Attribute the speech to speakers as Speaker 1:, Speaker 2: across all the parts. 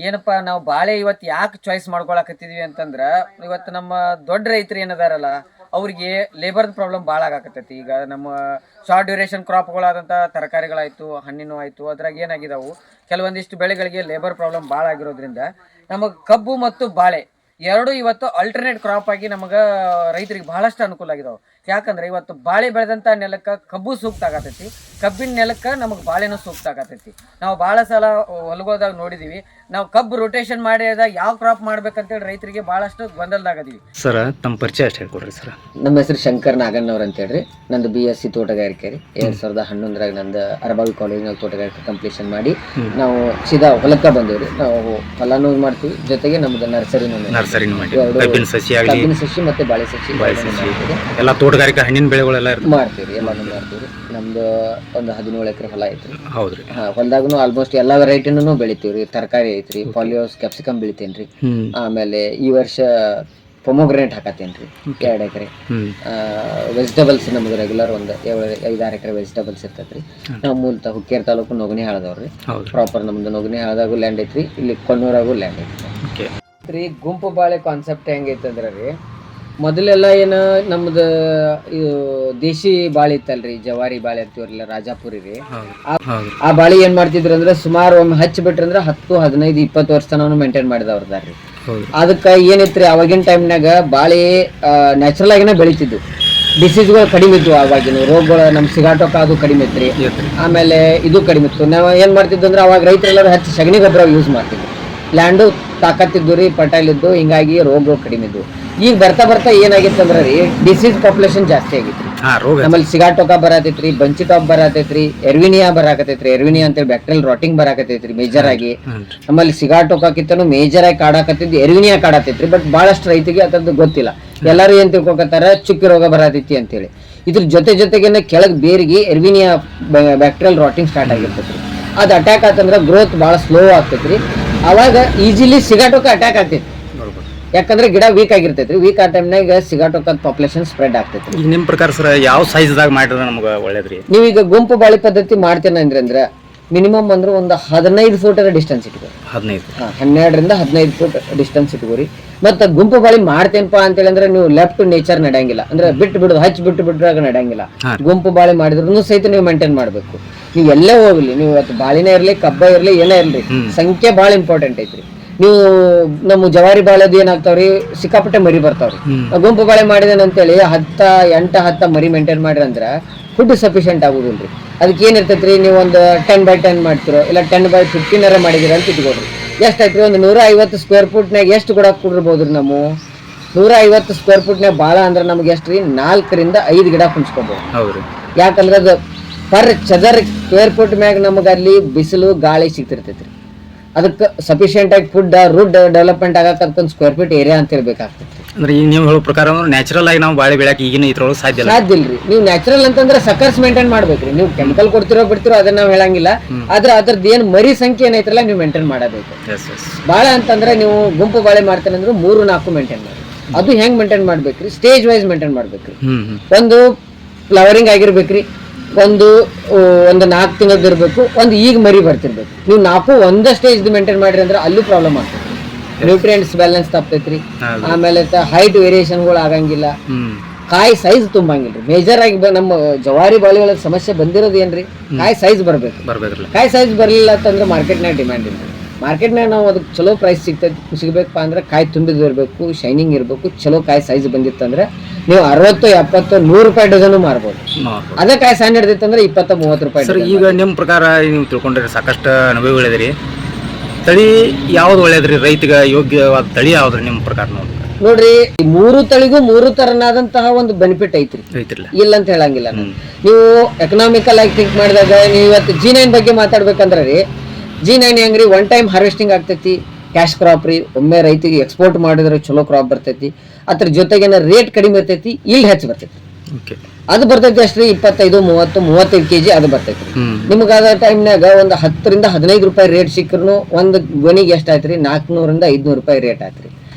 Speaker 1: ಏನಪ್ಪ ನಾವು ಬಾಳೆ ಇವತ್ತು ಯಾಕೆ ಚಾಯ್ಸ್ ಮಾಡ್ಕೊಳಕತ್ತಿದ್ವಿ ಅಂತಂದ್ರೆ ಇವತ್ತು ನಮ್ಮ ದೊಡ್ಡ ರೈತರು ಏನದಾರಲ್ಲ ಅವ್ರಿಗೆ ಲೇಬರ್ದ ಪ್ರಾಬ್ಲಮ್ ಭಾಳ ಆಗಾಕತ್ತೈತಿ. ಈಗ ನಮ್ಮ ಶಾರ್ಟ್ ಡ್ಯೂರೇಷನ್ ಕ್ರಾಪ್ಗಳಾದಂಥ ತರಕಾರಿಗಳಾಯಿತು, ಹಣ್ಣಿನೂ ಆಯಿತು, ಅದ್ರಾಗ ಏನಾಗಿದಾವು ಕೆಲವೊಂದಿಷ್ಟು ಬೆಳೆಗಳಿಗೆ ಲೇಬರ್ ಪ್ರಾಬ್ಲಮ್ ಭಾಳ ಆಗಿರೋದ್ರಿಂದ ನಮಗೆ ಕಬ್ಬು ಮತ್ತು ಬಾಳೆ ಎರಡು ಇವತ್ತು ಅಲ್ಟರ್ನೇಟ್ ಕ್ರಾಪ್ ಆಗಿ ನಮಗೆ ರೈತರಿಗೆ ಬಹಳಷ್ಟು ಅನುಕೂಲ ಆಗಿದಾವೆ. ಯಾಕಂದ್ರೆ ಇವತ್ತು ಬಾಳೆ ಬೆಳೆದಂಥ ನೆಲಕ್ಕೆ ಕಬ್ಬು ಸೂಕ್ತ ಆಗತೈತಿ, ಕಬ್ಬಿನ ನೆಲಕ್ಕೆ ನಮಗೆ ಬಾಳೆನೂ ಸೂಕ್ತ ಆಗತೈತಿ. ನಾವು ಭಾಳ ಸಲ ಹೊಲಗೋದಾಗ ನೋಡಿದೀವಿ, ನಾವು ಕಬ್ಬು ರೊಟೇಷನ್ ಮಾಡಿದಾಗ ಯಾವ ಕ್ರಾಪ್ ಮಾಡ್ಬೇಕಂತೇಳಿ ರೈತರಿಗೆ ಬಹಳಷ್ಟು ಗೊಂದಲದಾಗದೀವಿ.
Speaker 2: ಸರ್ ತಮ್ಮ ಪರಿಚಯ ಅಷ್ಟು ಹೇಳ್ಕೊಡ್ರಿ ಸರ್.
Speaker 1: ನಮ್ಮ ಹೆಸರು ಶಂಕರ್ ನಾಗಣ್ಣವ್ರ ಅಂತ ಹೇಳ್ರಿ. ನಂದು BSc ತೋಟಗಾರಿಕೆ ರೀ. 2011 ನಂದು ಅರಬಾವಿ ಕಾಲೇಜ್ನಾಗ ತೋಟಗಾರಿಕೆ ಕಂಪ್ಲೀಷನ್ ಮಾಡಿ ನಾವು ಸೀದಾ ಹೊಲಕ್ಕೆ ಬಂದೇವ್ರಿ. ನಾವು ಹೊಲನೂ ಮಾಡ್ತೀವಿ, ಜೊತೆಗೆ ನಮ್ದು ನರ್ಸರಿನೂ
Speaker 2: ಕಬ್ಬಿನ
Speaker 1: ಸಸಿ ಮತ್ತೆ ಬಾಳೆ ಸಸಿ
Speaker 2: ಎಲ್ಲ ತೋಟಗಾರಿಕೆ ಹಣ್ಣಿನ ಬೆಳೆಗಳೆಲ್ಲ
Speaker 1: ಮಾಡ್ತೀವಿ. ಎಲ್ಲಾನು ಮಾಡ್ತೀವಿ. ನಮ್ದು ಒಂದು 17 ಎಕರೆ ಹೊಲ ಐತ್ರಿ.
Speaker 2: ಹೌದ್ರಿ.
Speaker 1: ಹೊಲದಾಗೂ ಆಲ್ಮೋಸ್ಟ್ ಎಲ್ಲಾ ವೆರೈಟಿನೂ ಬೆಳಿತೀವ್ರಿ. ತರಕಾರಿ ಐತ್ರಿ, ಪಾಲಿಯೋಸ್, ಕ್ಯಾಪ್ಸಿಕಮ್ ಬೆಳಿತೇನ್ರಿ. ಆಮೇಲೆ ಈ ವರ್ಷ ಪೊಮೊಗ್ರೆನೇಟ್ ಹಾಕತ್ತೇನ್ರಿ 2 ಎಕರೆ. ವೆಜಿಟೇಬಲ್ಸ್ ನಮ್ಗೆ ರೆಗ್ಯುಲರ್ ಒಂದು 5-6 ಎಕರೆ ವೆಜಿಟೇಬಲ್ಸ್ ಇರ್ತೈತ್ರಿ. ನಾವು ಮೂಲತಃ ಹುಕ್ಕೇರಿ ತಾಲೂಕು ನೊಗನಿ ಹಾಳದವ್ರಿ. ಪ್ರಾಪರ್ ನಮ್ದು ನೊಗನಿ ಹಾಳದಾಗೂ ಲ್ಯಾಂಡ್ ಐತ್ರಿ, ಇಲ್ಲಿ ಕೊಣ್ಣೂರಾಗೂ ಲ್ಯಾಂಡ್ ಐತ್ರಿ. ಗುಂಪು ಬಾಳೆ ಕಾನ್ಸೆಪ್ಟ್ ಹೆಂಗೈತಂದ್ರ ರೀ, ಮೊದಲೆಲ್ಲ ಏನು ನಮ್ದು ದೇಶಿ ಬಾಳೆ ಇತ್ತಲ್ರಿ, ಜವಾರಿ ಬಾಳೆ ಅಂತೀವ್ರಲ್ಲ, ರಾಜಾಪುರಿ ರೀ. ಆ ಬಾಳೆ ಏನ್ ಮಾಡ್ತಿದ್ರು ಅಂದ್ರೆ ಸುಮಾರು ಒಮ್ಮೆ ಹಚ್ಚಿಬಿಟ್ರಿ ಅಂದ್ರೆ 10, 15, 20 ವರ್ಷ ತನಕ ಮೇಂಟೈನ್ ಮಾಡಿದವ್ರದಾರ್ರಿ. ಅದಕ್ಕ ಏನಿತ್ರಿ ಅವಾಗಿನ ಟೈಮ್ನಾಗ ಬಾಳೆ ನ್ಯಾಚುರಲ್ ಆಗಿನ ಬೆಳಿತಿದ್ವು, ಡಿಸೀಸ್ಗಳು ಕಡಿಮೆ ಇದ್ವು, ಅವಾಗಿನ ರೋಗಗಳು ನಮ್ ಸಿಗಾಟೋಕ ಅದು ಕಡಿಮೆ ಇತ್ರಿ. ಆಮೇಲೆ ಇದು ಕಡಿಮೆ ಇತ್ತು. ನಾವು ಏನ್ ಮಾಡ್ತಿದ್ವಿ ಅಂದ್ರೆ ಅವಾಗ ರೈತರೆಲ್ಲರೂ ಹಚ್ಚಿ ಸಗಣಿ ಗೊಬ್ಬರ ಯೂಸ್ ಮಾಡ್ತಿದ್ವಿ. ಲ್ಯಾಂಡು ತಾಕತ್ತಿದ್ದು ರೀ, ಫರ್ಟೈಲ್ ಇದ್ದು, ಹಿಂಗಾಗಿ ರೋಗಗಳು ಕಡಿಮೆ ಇದ್ವು. ಈಗ ಬರ್ತಾ ಬರ್ತಾ ಏನಾಗಿತ್ತು ಅಂದ್ರೆ ರೀ, ಡಿಸೀಸ್ ಪಾಪ್ಯುಲೇಷನ್ ಜಾಸ್ತಿ ಆಗಿತ್ರಿ. ನಮ್ಮಲ್ಲಿ ಸಿಗಾಟೋಕ ಬರತೈತ್ರಿ, ಬಂಚಿ ಟಾಪ್ ಬರತೈತ್ರಿ, ಎರ್ವಿನಿಯಾ ಬರಾಕತೈತ್ರಿ. ಎರ್ವಿನಿಯಾ ಅಂತೇಳಿ ಬ್ಯಾಕ್ಟೀರಿಯಲ್ ರಾಟಿಂಗ್ ಬರಾಕತೈತ್ರಿ ಮೇಜರ್ ಆಗಿ. ನಮ್ಮಲ್ಲಿ ಸಿಗಾಟೋಕಿಂತನೂ ಮೇಜರ್ ಆಗಿ ಕಾಡಾಕತ್ತಿದ್ದು ಎರ್ವಿನಿಯಾ ಕಾಡತೈತ್ರಿ. ಬಟ್ ಬಹಳಷ್ಟು ರೈತಿಗೆ ಅದ್ರದ್ದು ಗೊತ್ತಿಲ್ಲ. ಎಲ್ಲರೂ ಏನ್ ತಿಳ್ಕೊಕತ್ತಾರ ಚುಕ್ಕಿ ರೋಗ ಬರತೈತಿ ಅಂತೇಳಿ. ಇದ್ರ ಜೊತೆಗೇನೆ ಕೆಳಗ್ ಬೇರಿಗೆ ಎರ್ವಿನಿಯಾ ಬ್ಯಾಕ್ಟೀರಿಯಲ್ ರಾಟಿಂಗ್ ಸ್ಟಾರ್ಟ್ ಆಗಿರ್ತೈತ್ರಿ. ಅದು ಅಟ್ಯಾಕ್ ಆತಂದ್ರೆ ಗ್ರೋತ್ ಬಹಳ ಸ್ಲೋ ಆಗ್ತೈತ್ರಿ. ಅವಾಗ ಈಸಿಲಿ ಸಿಗಾಟೋಕ ಅಟ್ಯಾಕ್ ಆಗ್ತೈತಿ, ಯಾಕಂದ್ರೆ ಗಿಡ ವೀಕ್ ಆಗಿರ್ತೈತ್ರಿ. ವೀಕ್ ಆ ಟೈಮ್ನಾಗ ಸಿಗಾಟೋಕ ಪಾಪ್ಯುಲೇಷನ್ ಸ್ಪ್ರೆಡ್ ಆಗ್ತೈತ್ರಿ.
Speaker 2: ಈಗ ನಿಮ್ ಪ್ರಕಾರ ಸರ್ ಯಾವ ಸೈಜ್ದಾಗ ಮಾಡಿದ್ರೆ ನಮ್ಗೆ ಒಳ್ಳೇದ್ರಿ?
Speaker 1: ನೀವೀಗ ಗುಂಪು ಬಾಳೆ ಪದ್ಧತಿ ಮಾಡ್ತೇನೆ ಅಂದ್ರೆ ಮಿನಿಮಮ್ ಅಂದ್ರೆ ಒಂದು 15 ಫೂಟ್ ಡಿಸ್ಟೆನ್ಸ್ ಇಟ್ಕೋರಿ. 12ರಿಂದ 15 ಫೂಟ್ ಡಿಸ್ಟೆನ್ಸ್ ಇಟ್ಕೋರಿ. ಮತ್ತೆ ಗುಂಪು ಬಾಳೆ ಮಾಡ್ತೇನಪ್ಪ ಅಂತೇಳಿ ಅಂದ್ರೆ ನೀವು ಲೆಫ್ಟ್ ನೇಚರ್ ನಡೆಯಂಗಿಲ್ಲ, ಅಂದ್ರೆ ಬಿಟ್ಟು ಹಚ್ಚಿ ಬಿಟ್ರಾಗ ನಡೆಯಂಗಿಲ್ಲ. ಗುಂಪು ಬಾಳೆ ಮಾಡಿದ್ರು ಸಹಿತ ನೀವು ಮೇಂಟೈನ್ ಮಾಡ್ಬೇಕು. ನೀವು ಎಲ್ಲೇ ಹೋಗ್ಲಿ, ನೀವು ಇವತ್ತು ಬಾಳಿನೇ ಇರ್ಲಿ, ಕಬ್ಬ ಇರ್ಲಿ, ಏನೇ ಇರ್ಲಿ, ಸಂಖ್ಯೆ ಬಹಳ ಇಂಪಾರ್ಟೆಂಟ್ ಐತ್ರಿ. ನೀವು ನಮ್ಮ ಜವಾರಿ ಬಾಳೆದು ಏನಾಗ್ತಾವ್ರಿ, ಸಿಕ್ಕಾಪಟ್ಟೆ ಮರಿ ಬರ್ತಾವ್ರಿ. ಗುಂಪು ಬಾಳೆ ಮಾಡಿದೇನೆ ಅಂತೇಳಿ 8-10 ಮರಿ ಮೇಂಟೈನ್ ಮಾಡ್ರಿ ಅಂದ್ರ ಫುಡ್ ಸಫಿಶಿಯಂಟ್ ಆಗುದಿಲ್ರಿ. ಅದಕ್ಕೆ ಏನಿರ್ತೈತ್ರಿ, ನೀವು ಒಂದು 10x10 ಮಾಡ್ತಿರೋ, ಇಲ್ಲ 10x15 ಮಾಡಿದಿರ ಅಂತ ಇಟ್ಕೊಡ್ರಿ. ಎಷ್ಟಾಯ್ತ್ರಿ, ಒಂದು 150 ಸ್ಕ್ವೇರ್ ಫುಟ್ನಾಗ ಎಷ್ಟು ಕೂಡ ಕುಡಿರ್ಬೋದ್ರಿ. ನಮ್ಮ 150 ಸ್ಕ್ವೇರ್ ಫುಟ್ನಾಗ ಬಾಳ ಅಂದ್ರೆ ನಮ್ಗೆ ಎಷ್ಟ್ರಿ, 4ರಿಂದ 5 ಗಿಡ ಕುಂಚ್ಕೋಬಹುದು. ಯಾಕಂದ್ರೆ ಅದು ಪರ್ ಚದರ್ ಸ್ಕ್ವೇರ್ ಫುಟ್ ಮ್ಯಾಗ ನಮಗೆ ಅಲ್ಲಿ ಬಿಸಿಲು ಗಾಳಿ ಸಿಗ್ತಿರ್ತೈತ್ರಿ. ಅದಕ್ಕೆ ಸಫಿಶಿಯಂಟ್ ಆಗಿ ಫುಡ್ ರೂಟ್ ಡೆವಲಪ್ಮೆಂಟ್ ಆಗಕ್ಕೆ ಅದಕ್ಕೊಂದು ಸ್ಕ್ವೇರ್ ಫೀಟ್ ಏರಿಯಾ ಅಂತ ಹೇಳ್ಬೇಕಾಗ್ತೈತಿ.
Speaker 2: ಅಂದ್ರೆ ಈಗ ನೀವು ಹೇಳೋ ಪ್ರಕಾರ ನ್ಯಾಚುರಲ್ ಆಗಿ ನಾವು ಬಾಳೆ ಬೆಳಕ್ಕೆ ಈಗಿನ ಇದ್ರೊಳಗೆ ಸಾಧ್ಯ
Speaker 1: ಇಲ್ರಿ. ನೀವು ನ್ಯಾಚುರಲ್ ಅಂತಂದ್ರೆ ಸಕರ್ಸ್ ಮೇಂಟೈನ್ ಮಾಡ್ಬೇಕ್ರಿ. ನೀವು ಕೆಮಿಕಲ್ ಕೊಡ್ತಿರೋ ಬಿಡ್ತಿರೋ ಅದನ್ನ ನಾವು ಹೇಳಂಗಿಲ್ಲ. ಆದ್ರೆ ಅದ್ರದ್ದು ಏನ್ ಮರಿ ಸಂಖ್ಯೆ ಏನೈತ್ರಲ್ಲ ನೀವು ಮೇಂಟೈನ್ ಮಾಡಬೇಕು. ಬಾಳೆ ಅಂತಂದ್ರೆ ನೀವು ಗುಂಪು ಬಾಳೆ ಮಾಡ್ತೇನೆ ಅಂದ್ರೆ 3-4 ಮೇಂಟೈನ್ ಮಾಡಿ. ಅದು ಹೆಂಗ್ ಮೇಂಟೈನ್ ಮಾಡ್ಬೇಕ್ರಿ, ಸ್ಟೇಜ್ ವೈಸ್ ಮೇಂಟೈನ್ ಮಾಡ್ಬೇಕ್ರಿ. ಒಂದು ಫ್ಲವರಿಂಗ್ ಆಗಿರ್ಬೇಕ್ರಿ, ಒಂದು 4 ತಿಂಗಳದ್ದು ಇರ್ಬೇಕು, ಒಂದು ಈಗ ಮರಿ ಬರ್ತಿರ್ಬೇಕು. ನೀವು 4 ಒಂದೇ ಸ್ಟೇಜ್ ಮೇಂಟೈನ್ ಮಾಡ್ರಿ ಅಂದ್ರೆ ಅಲ್ಲೂ ಪ್ರಾಬ್ಲಮ್ ಆಗ್ತದೆ. ನ್ಯೂಟ್ರಿಯೆಂಟ್ಸ್ ಬ್ಯಾಲೆನ್ಸ್ ತಪ್ಪತೈತ್ರಿ. ಆಮೇಲೆ ಹೈಟ್ ವೇರಿಯೇಷನ್ಗಳು ಆಗಂಗಿಲ್ಲ, ಕಾಯಿ ಸೈಜ್ ತುಂಬಂಗಿಲ್ರಿ. ಮೇಜರ್ ಆಗಿ ನಮ್ಮ ಜವಾರಿ ಬಾಳೆ ಒಳಗೆ ಸಮಸ್ಯೆ ಬಂದಿರೋದು ಏನ್ರಿ, ಕಾಯಿ ಸೈಜ್ ಬರ್ಬೇಕು. ಕಾಯಿ ಸೈಜ್ ಬರಲಿಲ್ಲ ಅಂತಂದ್ರೆ ಮಾರ್ಕೆಟ್ನಾಗ ಡಿಮ್ಯಾಂಡ್ ಇಲ್ಲ. ಮಾರ್ಕೆಟ್ನಾಗ ನಾವು ಅದಕ್ಕೆ ಚಲೋ ಪ್ರೈಸ್ ಸಿಗ್ಬೇಕಪ್ಪ ಅಂದ್ರೆ ಕಾಯಿ ತುಂಬಿದ್ ಇರಬೇಕು, ಶೈನಿಂಗ್ ಇರಬೇಕು, ಚಲೋ ಕಾಯಿ ಸೈಜ್ ಬಂದಿತ್ತಂದ್ರೆ ನೀವು 60, 70, 100 ರೂಪಾಯಿ ಡಜನ್ ಮಾರ್ಬೋದು. ಅದೇ ಕಾಯಿ ಸಣ್ಣ ಹಿಡಿದಿತ್ತಂದ್ರೆ 20, 30 ರೂಪಾಯಿ.
Speaker 2: ಸರ್ ಈಗ ನಿಮ್ಮ ಪ್ರಕಾರ ನೀವು ತಿಳ್ಕೊಂಡ್ರೆ ಸಾಕಷ್ಟು ಅನುಭವಗಳಿದ್ರಿ, ತಳಿ ಯಾವ್ದು ಒಳ್ಳೇದ್ರಿ, ರೈತಗೆ ಯೋಗ್ಯವಾದ ತಳಿ ಯಾವ್ದ್ರಿ ನಿಮ್ಮ ಪ್ರಕಾರ?
Speaker 1: ನೋಡ್ರಿ, 3 ತಳಿಗೂ 3 ತರನಾದಂತಹ ಒಂದು ಬೆನಿಫಿಟ್ ಐತ್ರಿ, ಇಲ್ಲ ಅಂತ ಹೇಳಂಗಿಲ್ಲ. ನೀವು ಎಕನಾಮಿಕಲ್ ಆಗಿ ಥಿಂಕ್ ಮಾಡಿದಾಗ ನೀವು ಇವತ್ತು G9 ಬಗ್ಗೆ ಮಾತಾಡ್ಬೇಕಂದ್ರೆ ರೀ, G9 ಹೆಂಗ್ರಿ, 1 ಟೈಮ್ ಹಾರ್ವೆಸ್ಟಿಂಗ್ ಆಗ್ತೈತಿ, ಕ್ಯಾಶ್ ಕ್ರಾಪ್ ರೀ. ಒಮ್ಮೆ ರೈತಿಗೆ ಎಕ್ಸ್ಪೋರ್ಟ್ ಮಾಡಿದ್ರೆ ಚಲೋ ಕ್ರಾಪ್ ಬರ್ತೈತಿ. ಅದ್ರ ಜೊತೆಗೆ ರೇಟ್ ಕಡಿಮೆ ಇರ್ತೈತಿ, ಇಲ್ಲಿ ಹೆಚ್ಚು ಬರ್ತೈತಿ. ಅದು ಬರ್ತೈತಿ ಅಷ್ಟ್ರಿ 25, 30, 35 kg ಅದು ಬರ್ತೈತಿ. ನಿಮ್ಗಾದ ಟೈಮ್ನಾಗ ಒಂದು 10ರಿಂದ 15 ರೂಪಾಯಿ ರೇಟ್ ಸಿಕ್ಕರು ಒಂದು ಗೊನಿಗೆ ಎಷ್ಟಾಯ್ತ್ರಿ, 400ರಿಂದ 500 ರೂಪಾಯಿ ರೇಟ್ ಆಯ್ತ್ರಿ.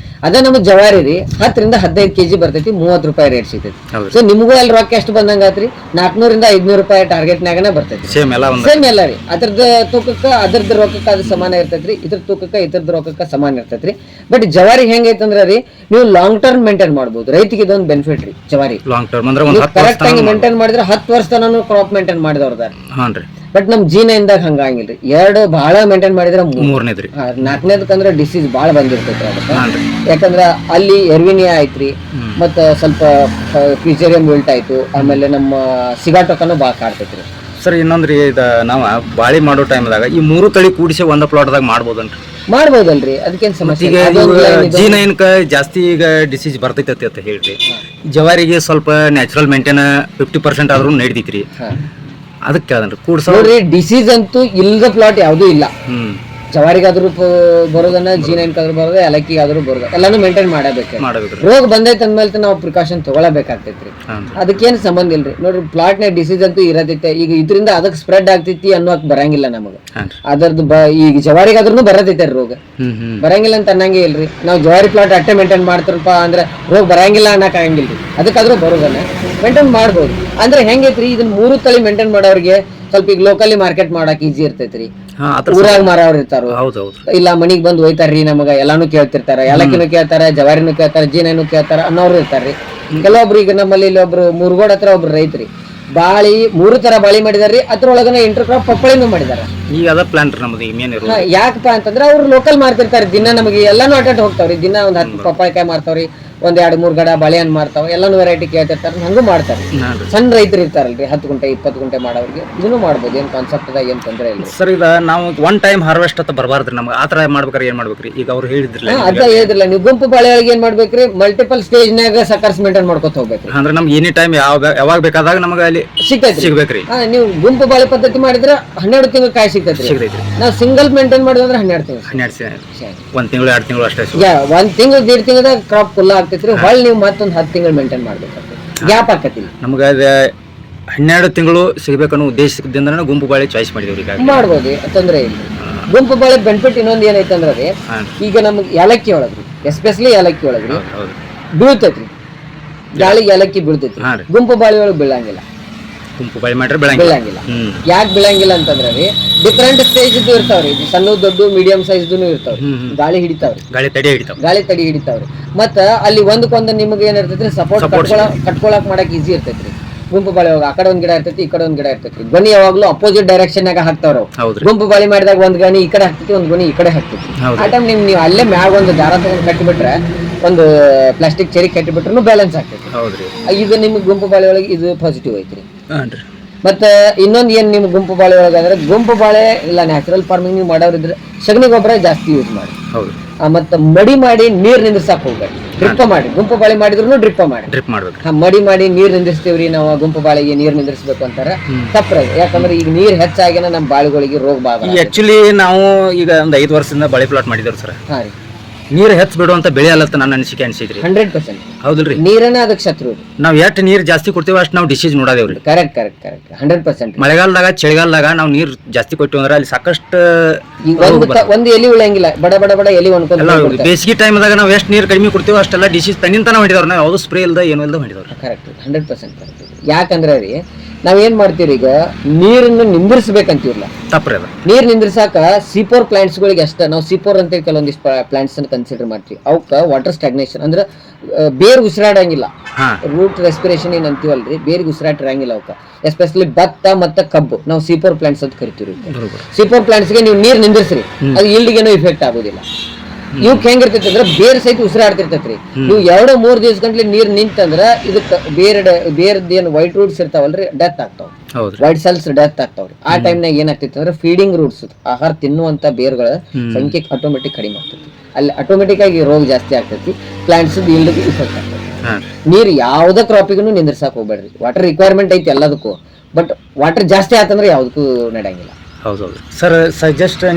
Speaker 1: ಅದ ನಮ್ಗೆ ಜವಾರಿ ರೀ 10 ರಿಂದ 15 kg ಬರ್ತೈತಿ, 30 ರೂಪಾಯಿ ರೇಟ್ ಸಿಗ್ತೈತಿ. ಸೊ ನಿಮಗೂ ಅಲ್ಲಿ ರೊಕ್ಕ ಎಷ್ಟು ಬಂದಂಗ ಆತ್ರಿ, 400 ರಿಂದ 500 ರೂಪಾಯಿ ಟಾರ್ಗೆಟ್ನಾಗನ ಬರ್ತೈತಿ. ಸೇಮ್ ಎಲ್ಲ ರೀ, ಅದ್ರದ್ದು ತೂಕಕ್ಕ ಅದ್ರದ್ದು ರೊಕ್ಕಕ್ಕ ಅದು ಸಮಾನ ಇರ್ತೈತ್ರಿ, ಇದ್ರ ತೂಕಕ್ಕ ಇದ್ರದ್ದು ರೊಕ್ಕಕ್ಕ ಸಮಾನ ಇರ್ತೈತ್ರಿ. ಬಟ್ ಜವಾರಿ ಹೆಂಗೈತಂದ್ರ ರೀ, ನೀವು ಲಾಂಗ್ ಟರ್ಮ್ ಮೇಂಟೈನ್ ಮಾಡ್ಬೋದು. ರೈತಿಗೆ ಇದೊಂದು ಬೆನಿಫಿಟ್ ರೀ ಜವಾರಿ. ಲಾಂಗ್ ಟರ್ಮ್ ಅಂದ್ರೆ ಕರೆಕ್ಟ್ ಆಗಿ ಮೇಂಟೈನ್ ಮಾಡಿದ್ರೆ 10 ವರ್ಷ ತನಕ ಕ್ರಾಪ್ ಮೇಂಟೈನ್ ಮಾಡಿದವ್ರದಾರ. ಬಟ್ ನಮ್ ಜೀನಿಂದಾಗ ಹಂಗಾಗಿಲ್ರಿ. 2 ಬಹಳ ಮೇಂಟೈನ್ ಮಾಡಿದ್ರೆ 3ನೇದ್ರಿ, 4ನೇದಕ್ಕಂದ್ರೆ ಡಿಸೀಸ್ ಬಾಳ ಬಂದಿರ್ತೈತ್ರಿ ಅದಕ್ಕೆ. ಯಾಕಂದ್ರ ಅಲ್ಲಿ ಎರ್ವಿನಿಯಾ ಐತ್ರಿ, ಮತ್ತ ಸ್ವಲ್ಪ ಫ್ಯೂಚರಿಯಂ ವಿಲ್ಟ್ ಆಯ್ತು, ಆಮೇಲೆ ನಮ್ಮ ಸಿಗಾಟೋಕನು ಬಾಳ ಕಾಡ್ತೈತ್ರಿ.
Speaker 2: ಸರ್ ಇನ್ನೊಂದ್ರಿ, ನಾವ್ ಬಾಳಿ ಮಾಡೋ ಟೈಮ್ದಾಗ ಈ 3 ತಳಿ ಕೂಡಿಸಿ ಒಂದ ಪ್ಲಾಟ್ದಾಗ ಮಾಡ್ಬೋದನ್ರಿ? ಮಾಡ್ಬೋದಲ್ರಿ, ಅದಕ್ಕೇನ್ ಸಮಸ್ಯೆ. ಜೀನಕ ಜಾಸ್ತಿ ಈಗ ಡಿಸೀಸ್ ಬರ್ತೈತಿ ಅಂತ ಹೇಳ್ರಿ, ಜವಾರಿಗೆ ಸ್ವಲ್ಪ ನ್ಯಾಚುರಲ್ ಮೇಂಟೈನ್ 50% ಆದ್ರೂ ನಡೀತೈತ್ರಿ. ಅದಕ್ಕೆ
Speaker 1: ನೋಡ್ರಿ, ಡಿಸೀಸ್ ಅಂತೂ ಇಲ್ಲದ ಪ್ಲಾಟ್ ಯಾವ್ದು ಇಲ್ಲ. ಜವಾರಿಗಾದ್ರೂ ಬರೋದನ್ನ, ಜೀನಕಾದ್ರೂ ಬರೋದು, ಏಲಕ್ಕಿಗಾದ್ರೂ ಬರೋದು, ಎಲ್ಲಾನು ಮೇಂಟೈನ್ ಮಾಡಬೇಕು. ರೋಗ ಬಂದೈತೆ ಅಂದ್ಮೇಲೆ ನಾವು ಪ್ರಿಕಾಷನ್ ತಗೊಳಬೇಕಾಗ್ತೈತ್ರಿ. ಅದಕ್ಕೇನು ಸಂಬಂಧ ಇಲ್ರಿ. ನೋಡ್ರಿ, ಪ್ಲಾಟ್ ನ ಡಿಸೀಸ್ ಅಂತೂ ಇರತೈತೆ. ಈಗ ಇದರಿಂದ ಅದಕ್ಕೆ ಸ್ಪ್ರೆಡ್ ಆಗ್ತೈತಿ ಅನ್ನೋಕ್ ಬರಂಗಿಲ್ಲ ನಮಗ. ಅದರದ್ದು ಈಗ ಜವಾರಿಗಾದ್ರೂ ಬರತೈತೆ ರೋಗ, ಬರಂಗಿಲ್ಲ ಅಂತ ಅನ್ನಂಗೆ ಇಲ್ರಿ. ನಾವು ಜವಾರಿ ಪ್ಲಾಟ್ ಅಟ್ಟೆ ಮೇಂಟೈನ್ ಮಾಡ್ತಾರಪ್ಪ ಅಂದ್ರೆ ರೋಗ ಬರಂಗಿಲ್ಲ ಅನ್ನಕ್ ಆಗಂಗಿಲ್ರಿ. ಅದಕ್ಕಾದ್ರೂ ಬರೋದನ್ನ ಮೇಂಟೈನ್ ಮಾಡ್ಬೋದು. ಅಂದ್ರೆ ಹೆಂಗೈತ್ರಿ, ಇದನ್ನ 3 ತಳಿ ಮೇಂಟೈನ್ ಮಾಡೋರಿಗೆ ಸ್ವಲ್ಪ ಈಗ ಲೋಕಲಿ ಮಾರ್ಕೆಟ್ ಮಾಡಕ್ ಈಜಿ ಇರ್ತೈತ್ರಿ. ಊರಾಗ ಮಾರವ್ರ ಇರ್ತಾರ, ಇಲ್ಲ ಮನಿಗ್ ಬಂದ್ ಒಯ್ತಾರ್ರಿ, ನಮಗ ಎಲ್ಲಾನು ಕೇಳ್ತಿರ್ತಾರ, ಏಲಕ್ಕಿನೂ ಕೇಳ್ತಾರ, ಜವಾರಿನೂ ಕೇಳ್ತಾರ, ಜೀನನು ಕೇಳ್ತಾರ ಅನ್ನೋರು ಇರ್ತಾರ್ರಿ. ಕೆಲವೊಬ್ರು ಈಗ ನಮ್ಮಲ್ಲಿ ಇಲ್ಲೊಬ್ರು ಮುರುಗೋಡ್ ಹತ್ರ ಒಬ್ರು ರೈತ್ರಿ ಬಾಳಿ 3 ತರ ಬಾಳಿ ಮಾಡಿದಾರ್ರಿ. ಅದ್ರೊಳಗನ ಇಂಟರ್ ಕ್ರಾಪ್ ಪಪ್ಪಳಿನೂ ಮಾಡಿದಾರ.
Speaker 2: ಈಗ ಅದ ಪ್ಲಾಂಟ್ ನಮ್ದು
Speaker 1: ಯಾಕಪ್ಪ ಅಂತಂದ್ರ ಅವ್ರು ಲೋಕಲ್ ಮಾರ್ತಿರ್ತಾರೆ. ದಿನ ನಮಗೆ ಎಲ್ಲಾನು ಅಟೆಂಡ್ ಹೋಗ್ತಾವ್ರಿ. ದಿನ ಒಂದ್ 10 ಪಪ್ಪಾಯಿಕಾಯಿ ಮಾರ್ತಾವ್ರಿ, 1-2-3 ಗಡ ಬಾಳೆಹಣ್ಣು ಮಾರ್ತಾವ, ಎಲ್ಲಾನು ವೆರೈಟಿ ಕೇಳ್ತಿರ್ತಾರೆ. ಹಂಗೂ ಮಾಡ್ತಾರೆ. ಸಣ್ಣ ರೈತರು ಇರ್ತಾರಲ್ರಿ, 10 ಗುಂಟೆ 20 ಗುಂಟೆ ಮಾಡೋರಿಗೆ ಇದನ್ನು ಮಾಡ್ಬೋದು. ಏನ್ ಕಾನ್ಸೆಪ್ಟ್ ಅದ, ಏನ್ ತೊಂದ್ರೆ ಇಲ್ಲ
Speaker 2: ಸರ್. ಈಗ ನಾವು ಒನ್ ಟೈಮ್ ಹಾರ್ವೆಸ್ಟ್ ಅಂತ ಬರಬಾರ್ದ್ರಿ ನಮ್ಗೆ. ಆತರ ಮಾಡ್ಬೇಕಾರೆ ಏನ್ ಮಾಡ್ಬೇಕ್ರಿ? ಈಗ ಅವ್ರು ಹೇಳಿದ್ರಲ್ಲ,
Speaker 1: ಅದ ಹೇಳಿದ್ರಲ್ಲ ನೀವು, ಗುಂಪು ಬಾಳೆಗಳಿಗೆ ಏನ್ ಮಾಡ್ಬೇಕ್ರಿ, ಮಲ್ಟಿಪಲ್ ಸ್ಟೇಜ್ ನಾಗ ಸಕರ್ಸ್ ಮೇಂಟೈನ್ ಮಾಡ್ಕೊತ ಹೋಗ್ಬೇಕ್ರಿ.
Speaker 2: ಅಂದ್ರೆ ನಮ್ಗೆ ಎನಿ ಟೈಮ್ ಯಾವಾಗ ಬೇಕಾದಾಗ ನಮಗೆ ಅಲ್ಲಿ ಸಿಗ್ಬೇಕ್ರಿ.
Speaker 1: ನೀವು ಗುಂಪು ಬಾಳೆ ಪದ್ಧತಿ ಮಾಡಿದ್ರೆ 12 ತಿಂಗಳು ಕಾಯಿ ಸಿಗ್ತೈತ್ರಿ. ನಾವು ಸಿಂಗಲ್ ಮೇಂಟೈನ್ ಮಾಡಿದ್ರೆ 12 ತಿಂಗಳು,
Speaker 2: 1 ತಿಂಗಳು 2 ತಿಂಗಳು ಅಷ್ಟೇ.
Speaker 1: 1 ತಿಂಗಳು 1.5 ತಿಂಗಳದಾಗ ಕ್ರಾಪ್ ಫುಲ್ ಆಗ್ತೈತ್ರಿ. ಹೊಳ್ಳಿ ನೀವು ಮತ್ತೊಂದು 10 ತಿಂಗಳು ಮೇಂಟೈನ್ ಮಾಡ್ಬೇಕಾಗ್ತದೆ, ಗ್ಯಾಪ್ ಆಕತಿಲ್ಲ.
Speaker 2: ನಮ್ಗೆ 12 ತಿಂಗಳು ಸಿಗ್ಬೇಕನ್ನೋ ಉದ್ದೇಶದಿಂದ ಗುಂಪು ಬಾಳೆ ಚಾಯ್ಸ್ ಮಾಡಿದ್ವಿ.
Speaker 1: ಮಾಡ್ಬೋದು, ತೊಂದರೆ ಇಲ್ಲ. ಗುಂಪು ಬಾಳೆ ಬೆನಿಫಿಟ್ ಇನ್ನೊಂದು ಏನೈತೆ ಅಂದ್ರೆ, ಈಗ ನಮ್ಗೆ ಏಲಕ್ಕಿ ಒಳಗ್ರಿ, ಎಸ್ಪೆಷಲಿ ಏಲಕ್ಕಿ ಒಳಗ್ರಿ ಬೀಳ್ತೈತ್ರಿ, ಗಾಳಿಗೆ ಏಲಕ್ಕಿ ಬೀಳ್ತೈತ್ರಿ. ಗುಂಪು ಬಾಳೆ ಒಳಗೆ ಬೀಳಂಗಿಲ್ಲ.
Speaker 2: ಗುಂಪು ಬಾಳೆ ಮಾಡ್ರೆ
Speaker 1: ಬೀಳಂಗಿಲ್ಲ. ಯಾಕೆ ಬೀಳಂಗಿಲ್ಲ ಅಂತಂದ್ರೆ ಡಿಫ್ರೆಂಟ್ ಸ್ಟೇಜ್ ಇರ್ತಾವ್ರಿ. ಸಣ್ಣ, ದೊಡ್ಡ, ಮೀಡಿಯಂ ಸೈಜ್ ಇರ್ತಾವ್ರಿ. ಗಾಳಿ ಹಿಡಿತಾವ್ರಿ, ಗಾಳಿ ತಡಿ ಹಿಡಿತಾವ್ರಿ. ಮತ್ತ ಅಲ್ಲಿ ಒಂದಕ್ಕೊಂದು ನಿಮ್ಗೆ ಏನಿರ್ತೈತ್ರಿ, ಸಪೋರ್ಟ್ ಕಟ್ಕೊಳಕ್ ಮಾಡಕ್ ಈಸಿ ಇರ್ತೈತ್ರಿ. ಗುಂಪು ಬಾಳೆ ಹೋಗಿ ಆ ಕಡೆ ಒಂದ್ ಗಿಡ ಇರ್ತೈತಿ, ಈ ಕಡೆ ಒಂದ್ ಗಿಡ ಇರ್ತೈತಿ. ಗೊನಿ ಯಾವಾಗ್ಲೂ ಅಪೋಸಿಟ್ ಡೈರೆಕ್ಷನ್ ನಾಗ ಹಾಕ್ತಾವ್ರ. ಗುಂಪು ಬಾಳೆ ಮಾಡಿದಾಗ ಒಂದ್ ಗಣಿ ಈ ಕಡೆ ಹಾಕ್ತೈತಿ, ಒಂದ್ ಗೊನಿ ಈ ಕಡೆ ಹಾಕ್ತೈತಿ. ಆ ಟೈಮ್ ನೀವು ಅಲ್ಲೇ ಮ್ಯಾಗ ಒಂದು ದಾರ ತಗೊಂಡ್ ಕಟ್ಟಿಬಿಟ್ರೆ, ಒಂದು ಪ್ಲಾಸ್ಟಿಕ್ ಚರಿ ಕಟ್ಟಿಬಿಟ್ರು ಬ್ಯಾಲೆನ್ಸ್ ಆಗ್ತೈತಿ. ಇದು ನಿಮ್ಗೆ ಗುಂಪು ಬಾಳೆ ಒಳಗೆ ಇದು ಪಾಸಿಟಿವ್ ಐತ್ರಿ. ಮತ್ತೆ ಇನ್ನೊಂದ್ ಏನ್ ನಿಮ್ ಗುಂಪು ಬಾಳೆ ಒಳಗೆ ಅಂದ್ರೆ, ಗುಂಪು ಬಾಳೆ ಇಲ್ಲ ನ್ಯಾಚುರಲ್ ಫಾರ್ಮಿಂಗ್ ನೀವು ಮಾಡೋರಿದ್ರೆ ಸಗಣಿ ಗೊಬ್ಬರ ಜಾಸ್ತಿ ಯೂಸ್ ಮಾಡಿ. ಮತ್ತೆ ಮಡಿ ಮಾಡಿ ನೀರ್ ನಿಂದ್ರಸಾಕ್ ಹೋಗ್ಬೇಡಿ, ಡ್ರಿಪ್ ಮಾಡಿ. ಗುಂಪು ಬಾಳೆ ಮಾಡಿದ್ರು ಡ್ರಿಪ್ ಮಾಡ್ಬೇಕು. ಮಡಿ ಮಾಡಿ ನೀರ್ ನಿಂದ್ರಿಸ್ತೀವ್ರಿ ನಾವು, ಗುಂಪು ಬಾಳೆಗೆ ನೀರ್ ನಿಂದ್ರಿಸ್ಬೇಕು ಅಂತಾರ ತಪ್ಪ್ರ. ಯಾಕಂದ್ರೆ ಈಗ ನೀರ್ ಹೆಚ್ಚಾಗಿನ ನಮ್ ಬಾಳೆಗಳಿಗೆ ರೋಗ ಬಾಳ.
Speaker 2: ಆಕ್ಚುಲಿ ನಾವು ಈಗ ಒಂದ್ 5 ವರ್ಷದಿಂದ ಬಾಳೆ ಪ್ಲಾಟ್ ಮಾಡಿದ್ರು ಸರ್. ನೀರ್ ಹೆಚ್ಚ ಬಿಡುವಂತ ಬೆಳೆ ಅಲ್ಲತ್ತ ನನ್ನ ಅನಿಸಿಕೆ ಅನ್ಸಿದ್ರಿ.
Speaker 1: 100%
Speaker 2: ಹೌದಲ್ರಿ.
Speaker 1: ನೀರನ್ನ ಅದಕ್ಕೆ ಶತ್ರು. ನಾವ್
Speaker 2: ಎಷ್ಟು ನೀರ್ ಜಾಸ್ತಿ ಕೊಡ್ತೀವಿ ಅಷ್ಟು ನಾವು ಡಿಸೀಸ್ ನೋಡೋದೇವ್ರಿ.
Speaker 1: ಕರೆಕ್ಟ್ 100%.
Speaker 2: ಮಳೆಗಾಲದಾಗ ಚಳಿಗಾಲದಾಗ ನಾವು ನೀರ್ ಜಾಸ್ತಿ ಕೊಟ್ಟಿವಿ ಅಂದ್ರೆ ಅಲ್ಲಿ ಸಾಕಷ್ಟು
Speaker 1: ಒಂದು ಎಲಿ ಉಳಿಯಂಗಿಲ್ಲ, ಬಡ ಬಡ ಬಡ ಎಲಿ ಒಣ್ಕೊಂಡು.
Speaker 2: ಬೇಸಿಗೆ ಟೈಮ್ದಾಗ ನಾವು ಎಷ್ಟು ನೀರ್ ಕಡಿಮೆ ಕೊಡ್ತೀವಿ ಅಷ್ಟೆಲ್ಲ ಡಿಸೀಸ್ ತನ್ನಿಂತಾನ ಹೊಡಿದವ್ರು. ನಾವು ಯಾವ್ದು ಸ್ಪ್ರೇ ಇಲ್ದ ಏನೂ ಇಲ್ದ ಹೊಡಿದವ್ರು.
Speaker 1: Correct 100% correct. ಯಾಕಂದ್ರೆ ರೀ ನಾವೇನ್ ಮಾಡ್ತೀವಿ, ಈಗ ನೀರನ್ನು ನಿಂದಿರ್ಸ್ಬೇಕಂತೀವ್ರಲ್ಲ,
Speaker 2: ತಪ್ಪ್ರಿ. ಅದ
Speaker 1: ನೀರ್ ನಿಂದ್ರಸಾಕ C4 ಪ್ಲಾಂಟ್ಸ್ ಗಳಿಗೆ ಅಷ್ಟ ನಾವು C4 ಅಂತ ಕೆಲವೊಂದಿಷ್ಟು ಪ್ಲಾಂಟ್ಸ್ ಅನ್ನು ಕನ್ಸಿಡರ್ ಮಾಡ್ತೀವಿ. ಅವಕ್ಕ ವಾಟರ್ ಸ್ಟಾಗ್ನೇಷನ್ ಅಂದ್ರೆ ಬೇರ್ ಉಸಿರಾಡಂಗಿಲ್ಲ, ರೂಟ್ ರೆಸ್ಪಿರೇಷನ್ ಏನ್ ಅಂತೀವಲ್ರಿ, ಬೇರಿಗೆ ಉಸಿರಾಟಿರಂಗಿಲ್ಲ ಅವಕ್ಕ. ಎಸ್ಪೆಷಲಿ ಭತ್ತ ಮತ್ತೆ ಕಬ್ಬು ನಾವು C4 ಪ್ಲಾಂಟ್ಸ್ ಅಂತ ಕರಿತೀವಿ. C4 ಪ್ಲಾಂಟ್ಸ್ ಗೆ ನೀವು ನೀರ್ ನಿಂದಿರ್ಸ್ರಿ, ಅದು ಇಲ್ಡಿಗೇನು ಇಫೆಕ್ಟ್ ಆಗೋದಿಲ್ಲ. ಇವಕ್ ಹೆಂಗಿರ್ತೈತಿ ಅಂದ್ರೆ ಬೇರ್ ಸಹಿತ ಉಸಿರಾಡ್ತಿರ್ತೈತ್ರಿ. ನೀವು 2-3 ದಿವಸ ಗಂಟ್ಲೆ ನೀರ್ ನಿಂತಂದ್ರ ಇದಕ್ಕೆ ಬೇರ್ದೇನು ವೈಟ್ ರೂಟ್ಸ್ ಇರ್ತಾವಲ್ರಿ, ಡೆತ್ ಆಗ್ತಾವ. ವೈಟ್ ಸೆಲ್ಸ್ ಡೆತ್ ಆಗ್ತಾವ್ರಿ. ಆ ಟೈಮ್ನಾಗ ಏನಾಗ್ತೈತಿ ಅಂದ್ರೆ ಫೀಡಿಂಗ್ ರೂಟ್ಸ್, ಆಹಾರ ತಿನ್ನುವಂತ ಬೇರ್ಗಳ ಸಂಖ್ಯೆ ಆಟೋಮೆಟಿಕ್ ಕಡಿಮೆ ಆಗ್ತೈತಿ. ಅಲ್ಲಿ ಆಟೋಮೆಟಿಕ್ ಆಗಿ ರೋಗ ಜಾಸ್ತಿ ಆಗ್ತೈತಿ, ಪ್ಲಾಂಟ್ಸ್ ಇಲ್ಡಿಗೆ ಇಫೆಕ್ಟ್ ಆಗ್ತೈತಿ. ನೀರ್ ಯಾವ್ದ ಕ್ರಾಪಿಗೂ ನಿಂದ್ರಸಾಕ್ ಹೋಗ್ಬೇಡ್ರಿ. ವಾಟರ್ ರಿಕ್ವೈರ್ಮೆಂಟ್ ಐತಿ ಎಲ್ಲದಕ್ಕೂ, ಬಟ್ ವಾಟರ್ ಜಾಸ್ತಿ ಆತಂದ್ರೆ ಯಾವ್ದಕ್ಕೂ ನಡೆಯಂಗಿಲ್ಲ.
Speaker 2: ಹೌದೌದು ಸರ್.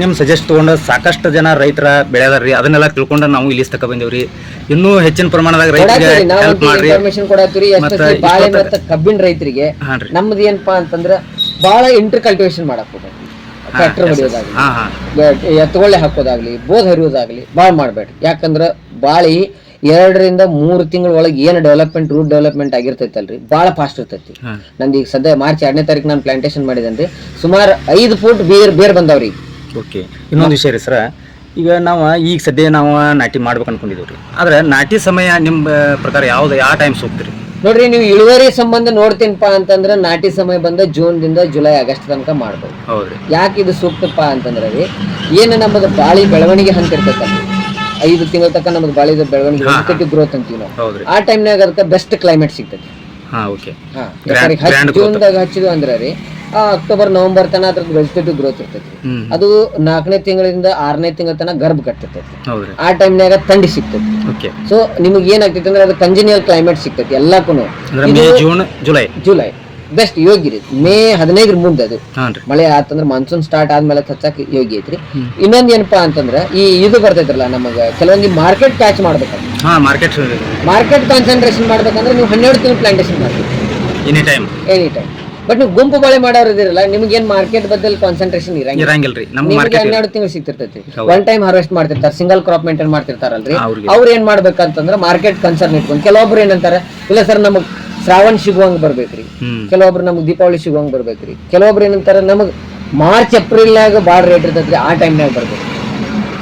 Speaker 2: ನಿಮ್ಮ ಸಜೆಸ್ಟ್ ತೊಗೊಂಡು ಸಾಕಷ್ಟು ಜನ ರೈತರ ಬೆಳೆದಾರ್ರಿ, ಅದನ್ನೆಲ್ಲ ತಿಳ್ಕೊಂಡು ನಾವು ಇಲ್ಲಿ ತಕ ಬಂದೇವ್ರಿ. ಇನ್ನೂ ಹೆಚ್ಚಿನ ಪ್ರಮಾಣದಾಗ ರೈತರಿಗೆ ಹೆಲ್ಪ್ ಮಾಡ್ರಿ.
Speaker 1: ಇನ್ಫಾರ್ಮೇಶನ್ ಕೊಡತ್ತೀರಿ, ಎಸ್ಪೆಷಲಿ ಬಾಳೆ ಮತ್ತೆ ಕಬ್ಬಿನ ರೈತರಿಗೆ. ನಮ್ದು ಏನಪ್ಪಾ ಅಂತಂದ್ರೆ ಬಹಳ ಇಂಟರ್ ಕಲ್ಟಿವೇಶನ್ ಮಾಡಕ್ ಹೋಗ್ಬೇಕು. ಟ್ರ್ಯಾಕ್ಟರ್ ಹೊಡಿಯೋದಾಗ್ಲಿ,
Speaker 2: ಹಾಂ ಹಾಂ
Speaker 1: ಎತ್ತುಗೊಳ್ಳೆ ಹಾಕೋದಾಗ್ಲಿ, ಬೋದ್ ಹರಿಯೋದಾಗ್ಲಿ ಭಾಳ ಮಾಡಬೇಡ್ರಿ. ಯಾಕಂದ್ರೆ ಬಾಳಿ 2 ರಿಂದ 3 ತಿಂಗಳ ಒಳಗೆ ಏನು ಡೆವಲಪ್ಮೆಂಟ್, ರೂಟ್ ಡೆವಲಪ್ಮೆಂಟ್ ಆಗಿರ್ತೈತಲ್ರಿ ಭಾಳ ಫಾಸ್ಟ್ ಇರ್ತೈತಿ. ನಂದು ಈಗ ಸದ್ಯ ಮಾರ್ಚ್ 2ನೇ ತಾರೀಕು ನಾನು ಪ್ಲಾಂಟೇಶನ್ ಮಾಡಿದೇನ್ರಿ, ಸುಮಾರು 5 ಫೂಟ್ ಬೇರ್ ಬಂದಾವ್ರಿ.
Speaker 2: ಓಕೆ, ಇನ್ನೊಂದು ವಿಷಯ ರೀ ಸರ, ಈಗ ನಾವು ಈಗ ಸದ್ಯ ನಾವು ನಾಟಿ ಮಾಡ್ಬೇಕು ಅನ್ಕೊಂಡಿದ್ದೀವಿ ರೀ, ಆದ್ರೆ ನಾಟಿ ಸಮಯ ನಿಮ್ಮ ಪ್ರಕಾರ ಯಾವ ಟೈಮ್ ಸೂಕ್ತ ರೀ?
Speaker 1: ನೋಡ್ರಿ, ನೀವು ಇಳುವರಿ ಸಂಬಂಧ ನೋಡ್ತೀನಪ್ಪ ಅಂತಂದ್ರೆ ನಾಟಿ ಸಮಯ ಬಂದ ಜೂನ್ ದಿಂದ ಜುಲೈ ಆಗಸ್ಟ್ ತನಕ ಮಾಡ್ಬೋದು.
Speaker 2: ಹೌದ್ರಿ.
Speaker 1: ಯಾಕೆ ಇದು ಸೂಕ್ತಪ್ಪ ಅಂತಂದ್ರೆ ರೀ, ಏನು ನಮ್ಮದು ಬಾಳಿ ಬೆಳವಣಿಗೆ ಹಂತ ಇರ್ತೈತಲ್ರಿ, 5 ತಿಂಗಳ ತನಕ ನಮ್ದು ಬಾಳಿದ ಬೆಳವಣಿಗೆ ವೆಜಿಟೇಟಿವ್ ಗ್ರೋತ್ ಅಂತೀವಿ ನಾವು. ಆ ಟೈಮ್ನಾಗ ಅದಕ್ಕೆ ಬೆಸ್ಟ್ ಕ್ಲೈಮೇಟ್ ಸಿಗ್ತೈತಿ. ಜೂನ್ದಾಗ ಹಚ್ಚಿದ್ವಿ ಅಂದ್ರೆ ರೀ, ಅಕ್ಟೋಬರ್ ನವೆಂಬರ್ ತನ ಅದ್ರದ್ದು ವೆಜಿಟೇಟಿವ್ ಗ್ರೋತ್ ಇರ್ತೈತಿ. ಅದು 4ನೇ ತಿಂಗಳಿಂದ 6ನೇ ತಿಂಗಳ ತನ ಗರ್ಭ ಕಟ್ಟಿರ್ತೈತಿ. ಆ ಟೈಮ್ನಾಗ ಥಂಡಿ ಸಿಗ್ತೈತಿ. ಸೊ ನಿಮ್ಗೆ ಏನಾಗ್ತೈತಿ ಅಂದ್ರೆ ಅದು ಕಂಜಿನಿಯಲ್ ಕ್ಲೈಮೇಟ್ ಸಿಗ್ತೈತಿ ಎಲ್ಲಕ್ಕೂ. ಜುಲೈ ಬೆಸ್ಟ್ ಯೋಗ್ಯ ರೀ. ಮೇ 15 ಮುಂದೆ ಅದು ಮಳೆ ಆತಂದ್ರೆ ಮಾನ್ಸೂನ್ ಸ್ಟಾರ್ಟ್ ಆದ್ಮೇಲೆ ಹಚ್ಚಕ್ ಯೋಗ್ಯ ಐತ್ರಿ. ಇನ್ನೊಂದ್ ಏನಪ್ಪಾ ಅಂತಂದ್ರ ಇದು ಬರ್ತೈತ್ರಲ್ಲ, ನಮಗ ಕೆಲವೊಂದು ಮಾರ್ಕೆಟ್ ಕ್ಯಾಚ್ ಮಾಡ್ಬೇಕಂದ್ರೆ, ಮಾರ್ಕೆಟ್ ಕಾನ್ಸಂಟ್ರೇಷನ್ ಮಾಡ್ಬೇಕಂದ್ರೆ ನೀವು 12 ತಿಂಗಳು ಪ್ಲಾಂಟೇಶನ್ ಮಾಡ್ತೀವಿ ಎನಿ ಟೈಮ್. ಬಟ್ ನೀವು ಗುಂಪು ಬಾಳೆ ಮಾಡೋರು ಇದಿರಲ್ಲ, ನಿಮ್ಗೇನ್ ಮಾರ್ಕೆಟ್ ಬದಲ್ ಕಾನ್ಸಂಟ್ರೇಷನ್ ಇರಂಗಿಲ್ರಿ. ನಿಮ್ಗೆ 12 ತಿಂಗಳು ಸಿಗ್ತಿರ್ತೈತಿ. ಒನ್ ಟೈಮ್ ಹಾರ್ವೆಸ್ಟ್ ಮಾಡ್ತಿರ್ತಾರೆ, ಸಿಂಗಲ್ ಕ್ರಾಪ್ ಮೇಂಟೈನ್ ಮಾಡ್ತಿರ್ತಾರಲ್ರಿ, ಅವ್ರು ಏನ್ ಮಾಡ್ಬೇಕಂತಂದ್ರ ಮಾರ್ಕೆಟ್ ಕನ್ಸರ್ನ್ ಇಟ್ಕೊಂಡು, ಕೆಲವೊಬ್ರು ಏನಂತಾರ, ಇಲ್ಲ ಸರ್ ನಮಗ್ ಶ್ರಾವಣ ಸಿಗುವಂಗ್ ಬರ್ಬೇಕ್ರಿ, ಕೆಲವೊಬ್ರು ನಮಗ್ ದೀಪಾವಳಿ ಸಿಗುವಂಗ್ ಬರ್ಬೇಕ್ರಿ, ಕೆಲವೊಬ್ರು ಏನಂತಾರ ನಮಗ್ ಮಾರ್ಚ್ ಏಪ್ರಿಲ್ನಾಗ ಬಾಳ ರೇಟ್ ಇರ್ತೈತ್ರಿ, ಆ ಟೈಮ್ನಾಗ ಬರ್ಬೇಕು.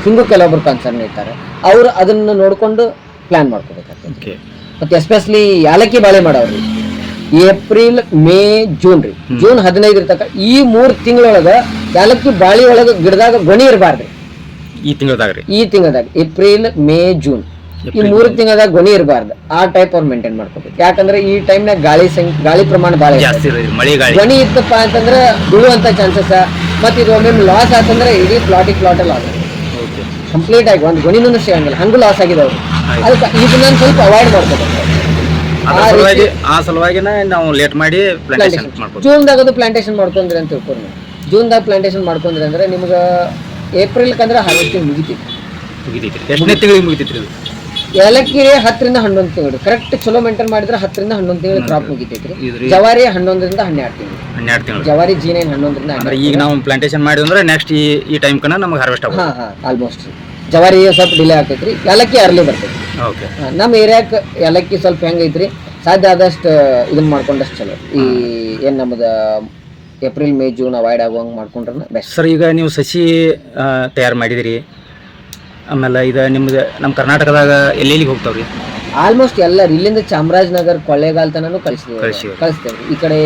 Speaker 1: ಹಿಂಗೂ ಕೆಲವೊಬ್ರು ಕನ್ಸರ್ನ್ ಇರ್ತಾರೆ. ಅವ್ರು ಅದನ್ನ ನೋಡ್ಕೊಂಡು ಪ್ಲಾನ್ ಮಾಡ್ಕೋಬೇಕಾಗ್ತದೆ. ಮತ್ತೆ ಎಸ್ಪೆಷಲಿ ಯಾಲಕ್ಕಿ ಬಾಳೆ ಮಾಡವ್ರಿ, ಏಪ್ರಿಲ್ ಮೇ ಜೂನ್ ರೀ, ಜೂನ್ 15 ಇರ್ತಕ್ಕ ಈ 3 ತಿಂಗಳೊಳಗ ಯಾಲಕ್ಕಿ ಬಾಳಿ ಒಳಗ ಗಿಡದಾಗ ಗೊಣಿ ಇರಬಾರ್ದ್ರಿ. ಈ ತಿಂಗಳದಾಗ ಏಪ್ರಿಲ್ ಮೇ ಜೂನ್ ಈ 3 ತಿಂಗಳದಾಗ ಗೊಣಿ ಇರಬಾರ್ದು. ಆ ಟೈಪ್ ಅವ್ರು ಮೇಂಟೈನ್ ಮಾಡ್ಕೋಬೇಕು. ಯಾಕಂದ್ರೆ ಈ ಟೈಮ್ನಾಗ ಗಾಳಿ ಪ್ರಮಾಣ ಭಾಳ ಗೊಣಿ ಇತ್ತಪ್ಪ ಅಂತಂದ್ರೆ ಬೀಳುವಂತ ಚಾನ್ಸಸ್, ಮತ್ತೆ ಇದು ಒಮ್ಮೆ ಲಾಸ್ ಆತಂದ್ರೆ ಇಡೀ ಪ್ಲಾಟ್ ಲಾಸ್ ಕಂಪ್ಲೀಟ್ ಆಗಿ ಒಂದು ಗೊಣಿನೂ ಸಿಗಂಗಿಲ್ಲ, ಹಂಗೂ ಲಾಸ್ ಆಗಿದೆ ಅವ್ರು. ಅದಕ್ಕೆ ಇದನ್ನ ಸ್ವಲ್ಪ ಅವಾಯ್ಡ್ ಮಾಡ್ಕೋಬೇಕು.
Speaker 2: ಆ ಸಲುವಾಗಿನ ನಾವು ಲೇಟ್ ಮಾಡಿ
Speaker 1: ಜೂನ್ದಾಗ ಅದು ಪ್ಲಾಂಟೇಶನ್ ಮಾಡ್ಕೊಂಡ್ರಿ ಅಂತ ತಿಳ್ಕೊಂಡು, ಜೂನ್ದಾಗ ಪ್ಲಾಂಟೇಶನ್ ಮಾಡ್ಕೊಂಡ್ರಿ ಅಂದ್ರೆ ನಿಮ್ಗೆ ಏಪ್ರಿಲ್ ಕಂದ್ರೆ ಹಾರ್ವೆಸ್ಟಿಂಗ್ ಮುಗಿತೈತಿ. ಏಲಕ್ಕಿ 10 ರಿಂದ 11 ತಿಂಗಳು ಕರೆಕ್ಟ್ ಚಲೋ ಮೇಂಟೈನ್ ಮಾಡಿದ್ರೆ 10 ರಿಂದ 11 ತಿಂಗಳು ಕ್ರಾಪ್ ಮುಗಿತೈತ್ರಿ. ಜವಾರಿ 11 ರಿಂದ 12 ತಿಂಗಳು. ಜವಾರಿ G9 11 ರಿಂದ 12.
Speaker 2: ಈಗ ನಾವು ಪ್ಲಾಂಟೇಶನ್ ಮಾಡಿ ಅಂದ್ರೆ ನೆಕ್ಸ್ಟ್ ಈ ಟೈಮ್ ಕನ ನಮಗೆ ಹಾರ್ವೆಸ್ಟ್ ಆಗುತ್ತೆ.
Speaker 1: ಆಲ್ಮೋಸ್ಟ್ ಜವಾರಿ ಸ್ವಲ್ಪ ಡಿಲೇ ಆಗ್ತೈತ್ರಿ, ಏಲಕ್ಕಿ ಅರ್ಲಿ ಬರ್ತೈತಿ. ನಮ್ಮ ಏರಿಯಾಕ್ಕೆ ಏಲಕ್ಕಿ ಸ್ವಲ್ಪ ಹೆಂಗೈತ್ರಿ, ಸಾಧ್ಯ ಆದಷ್ಟು ಇದನ್ನ ಮಾಡ್ಕೊಂಡಷ್ಟು ಚಲೋ. ಈ ಏನ್ ನಮ್ದು ಏಪ್ರಿಲ್ ಮೇ ಜೂನ್ ಅವಾಯ್ಡ್ ಆಗುವಂಗ್ ಮಾಡ್ಕೊಂಡ್ರೆ ಬೆಸ್ಟ್
Speaker 2: ಸರ್. ಈಗ ನೀವು ಸಸಿ ತಯಾರು ಮಾಡಿದಿರಿ, ಆಮೇಲೆ ಇದು ನಿಮ್ದು ನಮ್ಮ ಕರ್ನಾಟಕದಾಗ ಎಲ್ಲೆಲ್ಲಿಗೆ ಹೋಗ್ತಾವ್ರಿ?
Speaker 1: ಆಲ್ಮೋಸ್ಟ್ ಎಲ್ಲರೂ ಇಲ್ಲಿಂದ ಚಾಮರಾಜನಗರ ಕೊಳ್ಳೇಗಾಲ ತನೂ ಕಳಿಸ್ತೇವೆ. ಈ ಕಡೆ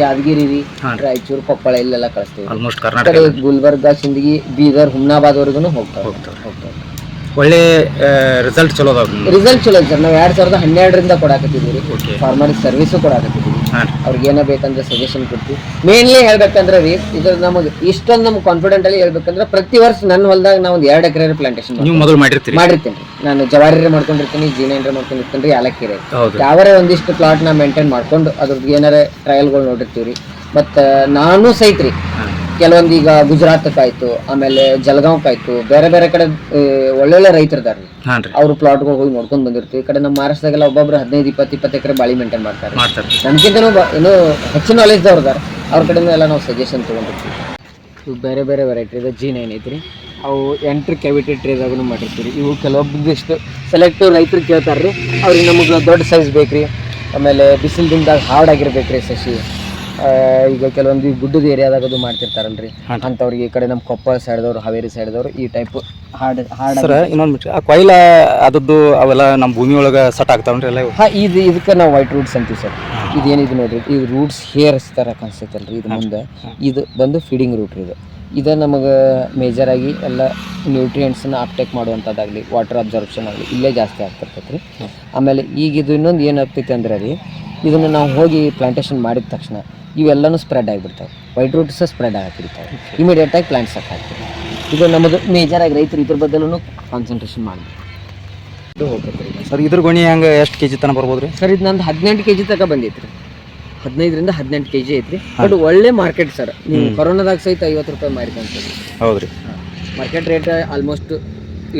Speaker 1: ಯಾದಗಿರಿ, ರಾಯಚೂರು, ಕೊಪ್ಪಳ ಇಲ್ಲೆಲ್ಲ ಕಳಿಸ್ತೇವೆ.
Speaker 2: ಆಲ್ಮೋಸ್ಟ್ ಕರ್ನಾಟಕ,
Speaker 1: ಗುಲ್ಬರ್ಗ, ಸಿಂದಗಿ, ಬೀದರ್, ಹುಮ್ನಾಬಾದ್ ವರೆಗೂ ಹೋಗ್ತಾವೆ.
Speaker 2: ಒಳ್ಳೆ ರಿಸಲ್ಟ್ ಚಲೋ ಅದಾವ.
Speaker 1: ರಿಸಲ್ಟ್ ಚಲೋ ಸರ್. ನಾವು 2012 ಕೊಡಾಕತ್ತಿದ್ದೀವಿ, ಫಾರ್ಮರ್ ಸರ್ವಿಸು ಕೊಡಾಕತ್ತಿದ್ದೀವಿ. ಅವ್ರಿಗೆ ಏನೋ ಬೇಕಂದ್ರೆ ಸಜೆಷನ್ ಕೊಡ್ತೀವಿ. ಮೇನ್ಲಿ ಹೇಳ್ಬೇಕಂದ್ರೆ ರೀ, ಇದು ನಮಗೆ ಇಷ್ಟೊಂದು ನಮ್ಗೆ ಕಾನ್ಫಿಡೆಂಟ್ ಅಲ್ಲಿ ಹೇಳ್ಬೇಕಂದ್ರೆ, ಪ್ರತಿ ವರ್ಷ ನನ್ನ ಹೊಲದಾಗ ನಾವು 2 ಎಕರೆ ಪ್ಲಾಂಟೇಶನ್ ಮಾಡಿರ್ತೀನಿ. ನಾನು ಜವಾರಿ ಮಾಡ್ಕೊಂಡಿರ್ತೀನಿ, G9 ಮಾಡ್ಕೊಂಡಿರ್ತೀನಿ, ಯಾಲಕ್ಕಿ ಯಾವರೇ ಒಂದಿಷ್ಟು ಪ್ಲಾಟ್ ನಾ ಮೇಂಟೈನ್ ಮಾಡ್ಕೊಂಡು ಅದ್ರದ್ದು ಏನಾರ ಟ್ರಯಲ್ಗಳು ನೋಡಿರ್ತೀವಿ. ಮತ್ತು ನಾನು ಸಹಿತ ರೀ ಕೆಲವೊಂದು ಈಗ ಗುಜರಾತ್ಕಾಯ್ತು, ಆಮೇಲೆ ಜಲಗಾಂವ್ಕಾಯ್ತು, ಬೇರೆ ಬೇರೆ ಕಡೆ ಒಳ್ಳೊಳ್ಳೆ ರೈತರಿದಾರೆ, ಅವ್ರ ಪ್ಲಾಟ್ಗಳು ಹೋಗಿ ನೋಡ್ಕೊಂಡ್ ಬಂದಿರ್ತೀವಿ. ಈ ಕಡೆ ನಮ್ಮ ಮಹಾರಾಷ್ಟ್ರದಾಗೆಲ್ಲ ಒಬ್ಬೊಬ್ರು 15-20 ಎಕರೆ ಬಾಳಿ ಮೇಂಟೈನ್ ಮಾಡ್ತಾರೆ. ನಮ್ಗಿಂತನೂ ಏನೋ ಹೆಚ್ಚಿನ ನಾಲೆಜ್ ಅವ್ರದಾರ, ಅವ್ರ ಕಡೆಯಿಂದ ಎಲ್ಲ ನಾವು ಸಜೆಷನ್ ತೊಗೊಂಡಿರ್ತೀವಿ. ಇವು ಬೇರೆ ಬೇರೆ ವೆರೈಟಿ ಇದೆ. G9 ಐತ್ರಿ, ಅವು ಎಂಟ್ರಿ ಕ್ಯಾವಿಟಿ ಟ್ರೇದಾಗೂ ಮಾಡಿರ್ತೀವಿ. ಇವು ಕೆಲವೊಬ್ಬದಿಷ್ಟು ಸೆಲೆಕ್ಟಿವ್ ರೈತರು ಕೇಳ್ತಾರ್ರಿ, ಅವ್ರಿಗೆ ನಮಗೆ ದೊಡ್ಡ ಸೈಜ್ ಬೇಕ್ರಿ, ಆಮೇಲೆ ಬಿಸಿಲು ದಿನದಾಗ ಹಾರ್ಡ್ ಆಗಿರ್ಬೇಕ್ರಿ ಸಸಿ. ಈಗ ಕೆಲವೊಂದು ಗುಡ್ಡದ ಏರಿಯಾದಾಗ ಅದು ಮಾಡ್ತಿರ್ತಾರಲ್ರಿ, ಅಂಥವ್ರಿಗೆ ಈ ಕಡೆ ನಮ್ಮ ಕೊಪ್ಪಳ ಸೈಡ್ದವ್ರು, ಹಾವೇರಿ ಸೈಡ್ದವ್ರು ಈ ಟೈಪ್ ಹಾರ್ಡ್
Speaker 2: ಇನ್ನೊಂದು ಬಿಟ್ರೆ ಆ ಕೊಯ್ಲ ಅದದ್ದು ಅವೆಲ್ಲ ನಮ್ಮ ಭೂಮಿ ಒಳಗೆ ಸಟ್ ಆಗ್ತಾವ್ರಿ ಎಲ್ಲ.
Speaker 1: ಇದಕ್ಕೆ ನಾವು ವೈಟ್ ರೂಟ್ಸ್ ಅಂತೀವಿ ಸರ್. ಇದೇನಿದು ನೋಡ್ರಿ, ಇದು ರೂಟ್ಸ್ ಹೇರ್ಸ್ ಥರ ಕಾಣಿಸ್ತೈತಲ್ರಿ, ಇದು ಮುಂದೆ ಇದು ಬಂದು ಫೀಡಿಂಗ್ ರೂಟ್ ರೀ. ಇದು ನಮಗೆ ಮೇಜರ್ ಆಗಿ ಎಲ್ಲ ನ್ಯೂಟ್ರಿಯೆಂಟ್ಸನ್ನ ಅಪ್ಟೇಕ್ ಮಾಡುವಂಥದ್ದಾಗಲಿ, ವಾಟರ್ ಅಬ್ಸರ್ಪ್ಷನ್ ಆಗಲಿ ಇಲ್ಲೇ ಜಾಸ್ತಿ ಆಗ್ತಿರ್ತೈತೆ ರೀ. ಆಮೇಲೆ ಈಗ ಇದು ಇನ್ನೊಂದು ಏನಾಗ್ತೈತೆ ಅಂದ್ರೆ ರೀ, ಇದನ್ನು ನಾವು ಹೋಗಿ ಪ್ಲಾಂಟೇಶನ್ ಮಾಡಿದ ತಕ್ಷಣ ಇವೆಲ್ಲನೂ ಸ್ಪ್ರೆಡ್ ಆಗಿಬಿಡ್ತಾವೆ. ವೈಟ್ ರೂಟ್ಸ್ ಸ್ಪ್ರೆಡ್ ಆಗಿಬಿಡ್ತಾವೆ, ಇಮಿಡಿಯೇಟಾಗಿ ಪ್ಲಾಂಟ್ಸ್ ಹಾಕ್ತಿವಿ. ಇದು ನಮ್ಮದು ಮೇಜರಾಗಿ ರೈತರು ಇದ್ರ ಬದಲು ಕಾನ್ಸಂಟ್ರೇಷನ್ ಮಾಡಬೇಕು ಹೋಗ್ಬೇಕು
Speaker 2: ಸರ್. ಇದ್ರ ಗೊಣಿ ಹೆಂಗೆ ಎಷ್ಟು ಕೆಜಿ ತನಕ ಬರ್ಬೋದು ರೀ
Speaker 1: ಸರ್? ಇದು ನಂದು 18 kg ತನಕ ಬಂದೈತೆ ರೀ, 15 ರಿಂದ 18 kg ಐತ್ರಿ. ಬಟ್ ಒಳ್ಳೆ ಮಾರ್ಕೆಟ್ ಸರ್. ನೀವು ಕೊರೋನಾದಾಗ ಸಹಿತ 50 ರೂಪಾಯಿ ಮಾರಿಕೊಂತೀರಿ.
Speaker 2: ಹೌದ್ರಿ,
Speaker 1: ಮಾರ್ಕೆಟ್ ರೇಟ್ ಆಲ್ಮೋಸ್ಟ್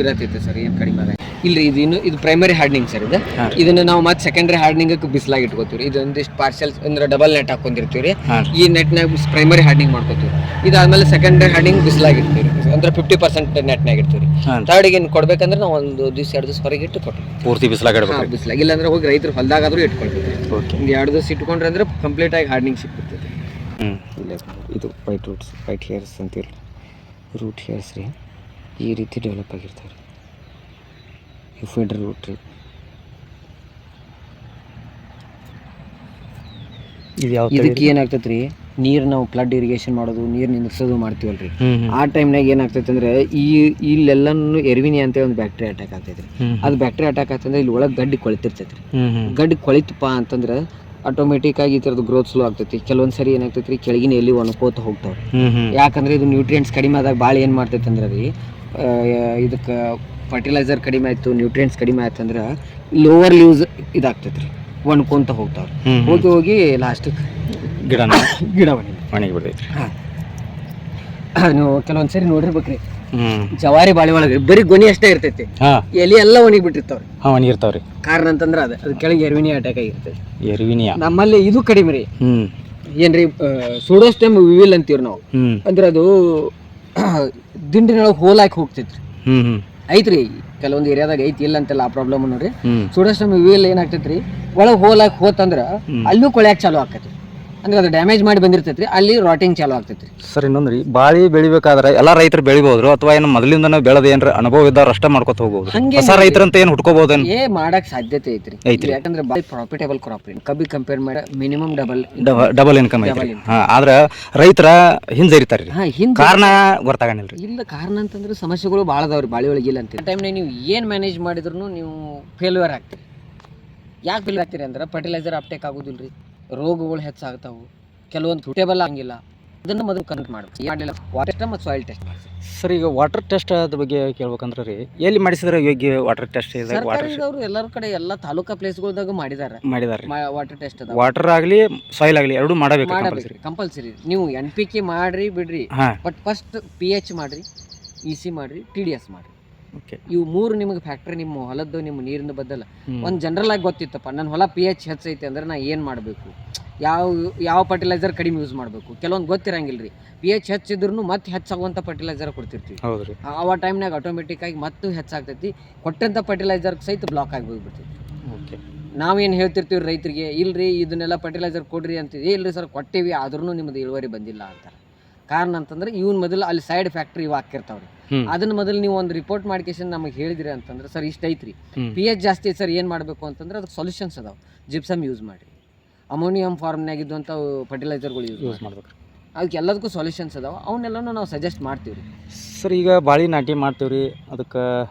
Speaker 1: ಇರತ್ತೈತೆ ಸರ್, ಏನು ಕಡಿಮೆ ಆಗ ಇಲ್ರಿ ಇದು ಪ್ರೈಮರಿ ಹಾರ್ಡ್ನಿಂಗ್ ಸರ್ ಇದು. ಇದನ್ನ ನಾವು ಮತ್ತೆ ಸೆಕೆಂಡರಿ ಹಾರ್ಡ್ನಿಂಗ್ ಬಿಸಿಲಾಗಿ ಇಟ್ಕೋತೀವಿ. ಇದೊಂದಿಷ್ಟು ಪಾರ್ಸೆಲ್ ಅಂದ್ರೆ ಡಬಲ್ ನೆಟ್ ಹಾಕೊಂಡಿರ್ತೀವಿ. ಈ ನೆಟ್ನಾಗ ಪ್ರೈಮರಿ ಹಾರ್ಡ್ನಿಂಗ್ ಮಾಡ್ಕೋತೀವಿ. ಇದಾದ್ಮೇಲೆ ಸೆಕೆಂಡರಿ ಹಾರ್ಡ್ನಿಂಗ್ ಬಿಸಿಲಾಗಿ ಇಡ್ತೀವಿ, ಅಂದ್ರೆ 50% ನೆಟ್ನಾಗ ಇಡ್ತೀವಿ. ಥರ್ಡ್ಗೆ ಏನು ಕೊಡ್ಬೇಕಂದ್ರೆ ನಾವು 1 ದಿವಸ 2 ದಿವಸ ಹೊರಗೆ ಇಟ್ಟು ಕೊಟ್ಟು ಪೂರ್ತಿ ಬಿಸಿಲಾಗಿ ಬಿಸಿಲಾಗಿ, ಇಲ್ಲಾಂದ್ರೆ ಹೋಗಿ ರೈತರು ಹೊಲದಾಗಾದ್ರೂ ಇಟ್ಕೊಳ್ತೀವಿ. 2 ದಿವಸ ಇಟ್ಕೊಂಡ್ರೆ ಅಂದ್ರೆ ಕಂಪ್ಲೀಟ್ ಆಗಿ ಹಾರ್ಡ್ನಿಂಗ್ ಸಿಕ್ಬಿಡ್ತೈತಿ. ಇದು ವೈಟ್ ಹೇರ್ಸ್ ಅಂತೀರಿ, ರೂಟ್ ಹೇರ್ಸ್ ರೀ, ಈ ರೀತಿ ಡೆವಲಪ್ ಆಗಿರ್ತಾರೆ. ಈ ಫೀಡರ್ ರೂಟ್ ರೀ. ಇದಕ್ಕೆ ಏನಾಗ್ತೈತೆ ರೀ, ನೀರು ನಾವು ಫ್ಲಡ್ ಇರಿಗೇಷನ್ ಮಾಡೋದು, ನೀರು ನಿಂದ್ರಿಸೋದು ಮಾಡ್ತೀವಲ್ರಿ, ಆ ಟೈಮ್ನಾಗ ಏನಾಗ್ತೈತೆ ಅಂದ್ರೆ ಇಲ್ಲೆಲ್ಲನೂ ಎರ್ವಿನಿ ಅಂತ ಒಂದು ಬ್ಯಾಕ್ಟೀರಿಯಾ ಅಟ್ಯಾಕ್ ಆಗ್ತೈತ್ರಿ. ಅದು ಬ್ಯಾಕ್ಟೀರಿಯಾ ಅಟ್ಯಾಕ್ ಆಗ್ತಂದ್ರೆ ಇಲ್ಲಿ ಒಳಗೆ ಗಡ್ಡಿ ಕೊಳಿತಿರ್ತೈತ್ರಿ. ಗಡ್ಡಿ ಕೊಳಿತಪ್ಪ ಅಂತಂದ್ರೆ ಆಟೋಮೆಟಿಕ್ ಆಗಿ ಈ ಥರದ್ದು ಗ್ರೋತ್ ಸ್ಲೋ ಆಗ್ತೈತಿ. ಕೆಲವೊಂದು ಸರಿ ಏನಾಗ್ತೈತಿ ರೀ, ಕೆಳಗಿನ ಎಲ್ಲಿ ಒಣಕೋತ ಹೋಗ್ತಾವ್ರಿ. ಯಾಕಂದ್ರೆ ಇದು ನ್ಯೂಟ್ರಿಯೆಂಟ್ಸ್ ಕಡಿಮೆ ಆದಾಗ ಭಾಳ ಏನು ಮಾಡ್ತೈತೆ ಅಂದ್ರೆ ರೀ, ಇದಕ್ಕೆ ಫರ್ಟಿಲೈಸರ್ ಕಡಿಮೆ ಆಯಿತು, ನ್ಯೂಟ್ರಿಯೆಂಟ್ಸ್ ಕಡಿಮೆ ಆಯ್ತು ಅಂದ್ರೆ ಲೋವರ್ ಲೀವ್ಸ್ ಇದಾಗ್ತೈತೆ ರೀ, ಒಣ್ಕೊಂತ ಹೋಗ್ತಾವ್ರಿ. ಹೋಗಿ ಲಾಸ್ಟಿಗೆ ಗಿಡ ಒಣಗಿ ಬಿಡ್ತೈತಿ. ನೀವು ಕೆಲವೊಂದು ಸರಿ ನೋಡಿರ್ಬೇಕ್ರಿ, ಜವಾರಿ ಬಾಳೆ ಒಳಗೆ ಬರೀ ಗೊನಿ ಅಷ್ಟೇ ಇರ್ತೈತಿ, ಎಲೆ ಎಲ್ಲ ಒಣಗಿ ಬಿಟ್ಟಿರ್ತಾವ್ರಿ. ಒಣಗಿರ್ತಾವ್ರಿ. ಕಾರಣ ಅಂತಂದ್ರೆ ಅದು ಕೆಳಗೆ ಎರ್ವಿನಿಯಾ ಅಟ್ಯಾಕ್ ಆಗಿರ್ತೈತಿ. ಎರ್ವಿನಿಯಾ ನಮ್ಮಲ್ಲಿ ಇದು ಕಡಿಮೆ ರೀ. ಏನ್ರಿ ಸೂಡೋಸ್ಟೆಮ್ ವಿವಿಲ್ ಅಂತೀವ್ರಿ ನಾವು. ಅಂದ್ರೆ ಅದು ದಿಂಡಿನೊಳಗೆ ಹೋಲ್ ಹಾಕಿ ಹೋಗ್ತೈತ್ರಿ. ಐತ್ರಿ ಕೆಲವೊಂದು ಏರಿಯಾದಾಗ ಐತಿ, ಇಲ್ಲ ಅಂತೆಲ್ಲ ಆ ಪ್ರಾಬ್ಲಮ್ ನೋಡ್ರಿ. ಸೂಡೋಸ್ಟೆಮ್ ವಿವಿಲ್ ಏನಾಗ್ತೈತ್ರಿ, ಒಳಗೆ ಹೋಲ್ ಹಾಕಿ ಹೋತಂದ್ರ ಅಲ್ಲೂ ಕೊಳ್ಯಾಕ ಚಾಲು ಆಕೈತ್ರಿ. ಅಂದ್ರೆ ಅದು ಡ್ಯಾಮೇಜ್ ಮಾಡಿ ಬಂದಿರ್ತೈತ್ರಿ, ಅಲ್ಲಿ ರಾಟಿಂಗ್ ಚಾಲು ಆಗ್ತೈತ್ರಿ.
Speaker 2: ಸರ್ ಇನ್ನೊಂದ್ರಿ, ಬಾಳಿ ಬೆಳಿಬೇಕಾದ್ರೆ ಎಲ್ಲಾ ರೈತರು ಬೆಳಿಬಹುದ್ರು ಅಥವಾ ಏನು ಮೊದಲಿಂದನೇ ಬೆಳೆದ ಏನ್ರ ಅನುಭವ ಇದ್ದವ್ರು ಅಷ್ಟೇ ಮಾಡ್ಕೊತ ಹೋಗ್ಬೋದು? ಹೊಸ ರೈತರಂತ ಏನು ಹುಡ್ಕೋಬಹುದೇನು?
Speaker 1: ಮಾಡಕ್ ಸಾಧ್ಯತೆ ಐತ್ರಿ. ಯಾಕಂದ್ರೆ ಬಾಳಿ ಪ್ರಾಫಿಟೇಬಲ್ ಕ್ರಾಪ್ ರೀ. ಕಬ್ಬಿ ಕಂಪೇರ್ ಮಾಡಿ ಮಿನಿಮಮ್
Speaker 2: ಡಬಲ್ ಇನ್ಕಮ್ ಐತ್ರಿ. ಆದ್ರ ರೈತರ ಹಿಂಜರಿತಾರ್ರಿ. ಕಾರಣ ಗೊತ್ತಾಗಂಗಿಲ್ರಿ.
Speaker 1: ಇಲ್ಲ, ಕಾರಣ ಅಂತಂದ್ರೆ ಸಮಸ್ಯೆಗಳು ಭಾಳ ಅದಾವ್ರಿ ಬಾಳಿ ಒಳಗೆ. ಇಲ್ಲ ಅಂತ ಟೈಮ್ನಾಗ ನೀವು ಏನ್ ಮ್ಯಾನೇಜ್ ಮಾಡಿದ್ರು ನೀವು ಫೇಲ್ಯೂರ್ ಆಗ್ತೀರಿ. ಯಾಕೆ ಫೇಲ್ಯೂರ್ ಆಗ್ತೀರಿ ಅಂದ್ರೆ ಫರ್ಟಿಲೈಸರ್ ಅಪ್ಟೇಕ್ ಆಗೋದಿಲ್ರಿ, ರೋಗಗಳು ಹೆಚ್ಚಾಗ್ತಾವು, ಕೆಲವೊಂದು ಸೂಟೇಬಲ್ ಆಗಿಲ್ಲ. ಅದನ್ನು ಮೊದಲು ಕನೆಕ್ಟ್ ಮಾಡಬೇಕು. ವಾಟರ್ ಟೆಸ್ಟ್ ಮತ್ತು ಸಾಯಿಲ್ ಟೆಸ್ಟ್ ಮಾಡಿ.
Speaker 2: ಸರ್ ಈಗ ವಾಟರ್ ಟೆಸ್ಟ್ ಅದ್ರ ಬಗ್ಗೆ ಕೇಳ್ಬೇಕಂದ್ರೆ ರೀ, ಎಲ್ಲಿ ಮಾಡಿಸಿದ್ರೆ ಯೋಗ್ಯ ವಾಟರ್ ಟೆಸ್ಟ್?
Speaker 1: ಸರ್ಕಾರದವರು ಎಲ್ಲರ ಕಡೆ ಎಲ್ಲ ತಾಲೂಕಾ ಪ್ಲೇಸ್ಗಳದಾಗ ಮಾಡಿದ್ದಾರೆ ವಾಟರ್ ಟೆಸ್ಟ್.
Speaker 2: ವಾಟರ್ ಆಗಲಿ ಸಾಯಿಲ್ ಆಗಲಿ ಎರಡೂ ಮಾಡಬೇಕು
Speaker 1: ಕಂಪಲ್ಸರಿ. ನೀವು NPK ಮಾಡ್ರಿ ಬಿಡ್ರಿ, ಬಟ್ ಫಸ್ಟ್ pH ಮಾಡ್ರಿ, EC ಮಾಡ್ರಿ, TDS ಮಾಡ್ರಿ. ಇವು 3 ನಿಮಗೆ ಫ್ಯಾಕ್ಟ್ರಿ ನಿಮ್ಮ ಹೊಲದ್ದು ನಿಮ್ಮ ನೀರಿನ ಬದಲ ಒಂದು ಜನರಲ್ ಆಗಿ ಗೊತ್ತಿತ್ತಪ್ಪ, ನನ್ನ ಹೊಲ pH ಹೆಚ್ಚೈತೆ ಅಂದ್ರೆ ನಾ ಏನು ಮಾಡಬೇಕು, ಯಾವ ಫರ್ಟಿಲೈಸರ್ ಕಡಿಮೆ ಯೂಸ್ ಮಾಡಬೇಕು. ಕೆಲವೊಂದು ಗೊತ್ತಿರಂಗಿಲ್ಲ ರೀ. pH ಹೆಚ್ಚಿದ್ರು ಮತ್ತೆ ಹೆಚ್ಚಾಗುವಂಥ ಫರ್ಟಿಲೈಸರ್ ಕೊಡ್ತಿರ್ತೀವಿ. ಆ ಟೈಮ್ನಾಗ ಆಟೋಮೆಟಿಕ್ ಆಗಿ ಮತ್ತೆ ಹೆಚ್ಚಾಗ್ತೈತಿ. ಕೊಟ್ಟಂಥ ಫರ್ಟಿಲೈಸರ್ ಸಹಿತ ಬ್ಲಾಕ್ ಆಗಿ ಹೋಗ್ಬಿಡ್ತೈತಿ. ನಾವೇನು ಹೇಳ್ತಿರ್ತೀವಿ ರೈತರಿಗೆ, ಇಲ್ರಿ ಇದನ್ನೆಲ್ಲ ಫರ್ಟಿಲೈಸರ್ ಕೊಡ್ರಿ ಅಂತೀವಿ. ಇಲ್ರಿ ಸರ್ ಕೊಟ್ಟಿವಿ, ಆದ್ರೂ ನಿಮ್ಮದು ಇಳುವರಿ ಬಂದಿಲ್ಲ ಅಂತಾರೆ. ಕಾರಣ ಅಂತಂದ್ರೆ ಇವನ್ ಮೊದಲು ಅಲ್ಲಿ ಸೈಡ್ ಫ್ಯಾಕ್ಟ್ರಿ ಇವು ಹಾಕಿರ್ತಾವ್ರಿ. ಅದನ್ನ ಮೊದಲು ನೀವು ಒಂದು ರಿಪೋರ್ಟ್ ಮಾಡ್ಕೇಶನ್ ನಮಗೆ ಹೇಳಿದ್ರಿ ಅಂತಂದ್ರೆ, ಸರ್ ಇಷ್ಟ ಐತ್ರಿ, pH ಜಾಸ್ತಿ ಐತಿ ಸರ್, ಏನು ಮಾಡಬೇಕು ಅಂತಂದ್ರೆ ಅದಕ್ಕೆ ಸೊಲ್ಯೂಷನ್ಸ್ ಅದಾವೆ. ಜಿಪ್ಸಮ್ ಯೂಸ್ ಮಾಡಿ, ಅಮೋನಿಯಂ ಫಾರ್ಮ್ನಾಗಿದ್ದಂಥ ಫರ್ಟಿಲೈಸರ್ಗಳು ಯೂಸ್ ಮಾಡ್ಬೇಕು. ಅದಕ್ಕೆ ಎಲ್ಲದಕ್ಕೂ ಸೊಲ್ಯೂಷನ್ಸ್ ಅದಾವೆ, ಅವನ್ನೆಲ್ಲನೂ ನಾವು ಸಜೆಸ್ಟ್ ಮಾಡ್ತೀವಿ ರೀ.
Speaker 2: ಸರ್ ಈಗ ಬಾಳಿ ನಾಟಿ ಮಾಡ್ತೀವಿ ರೀ, ಅದಕ್ಕೆ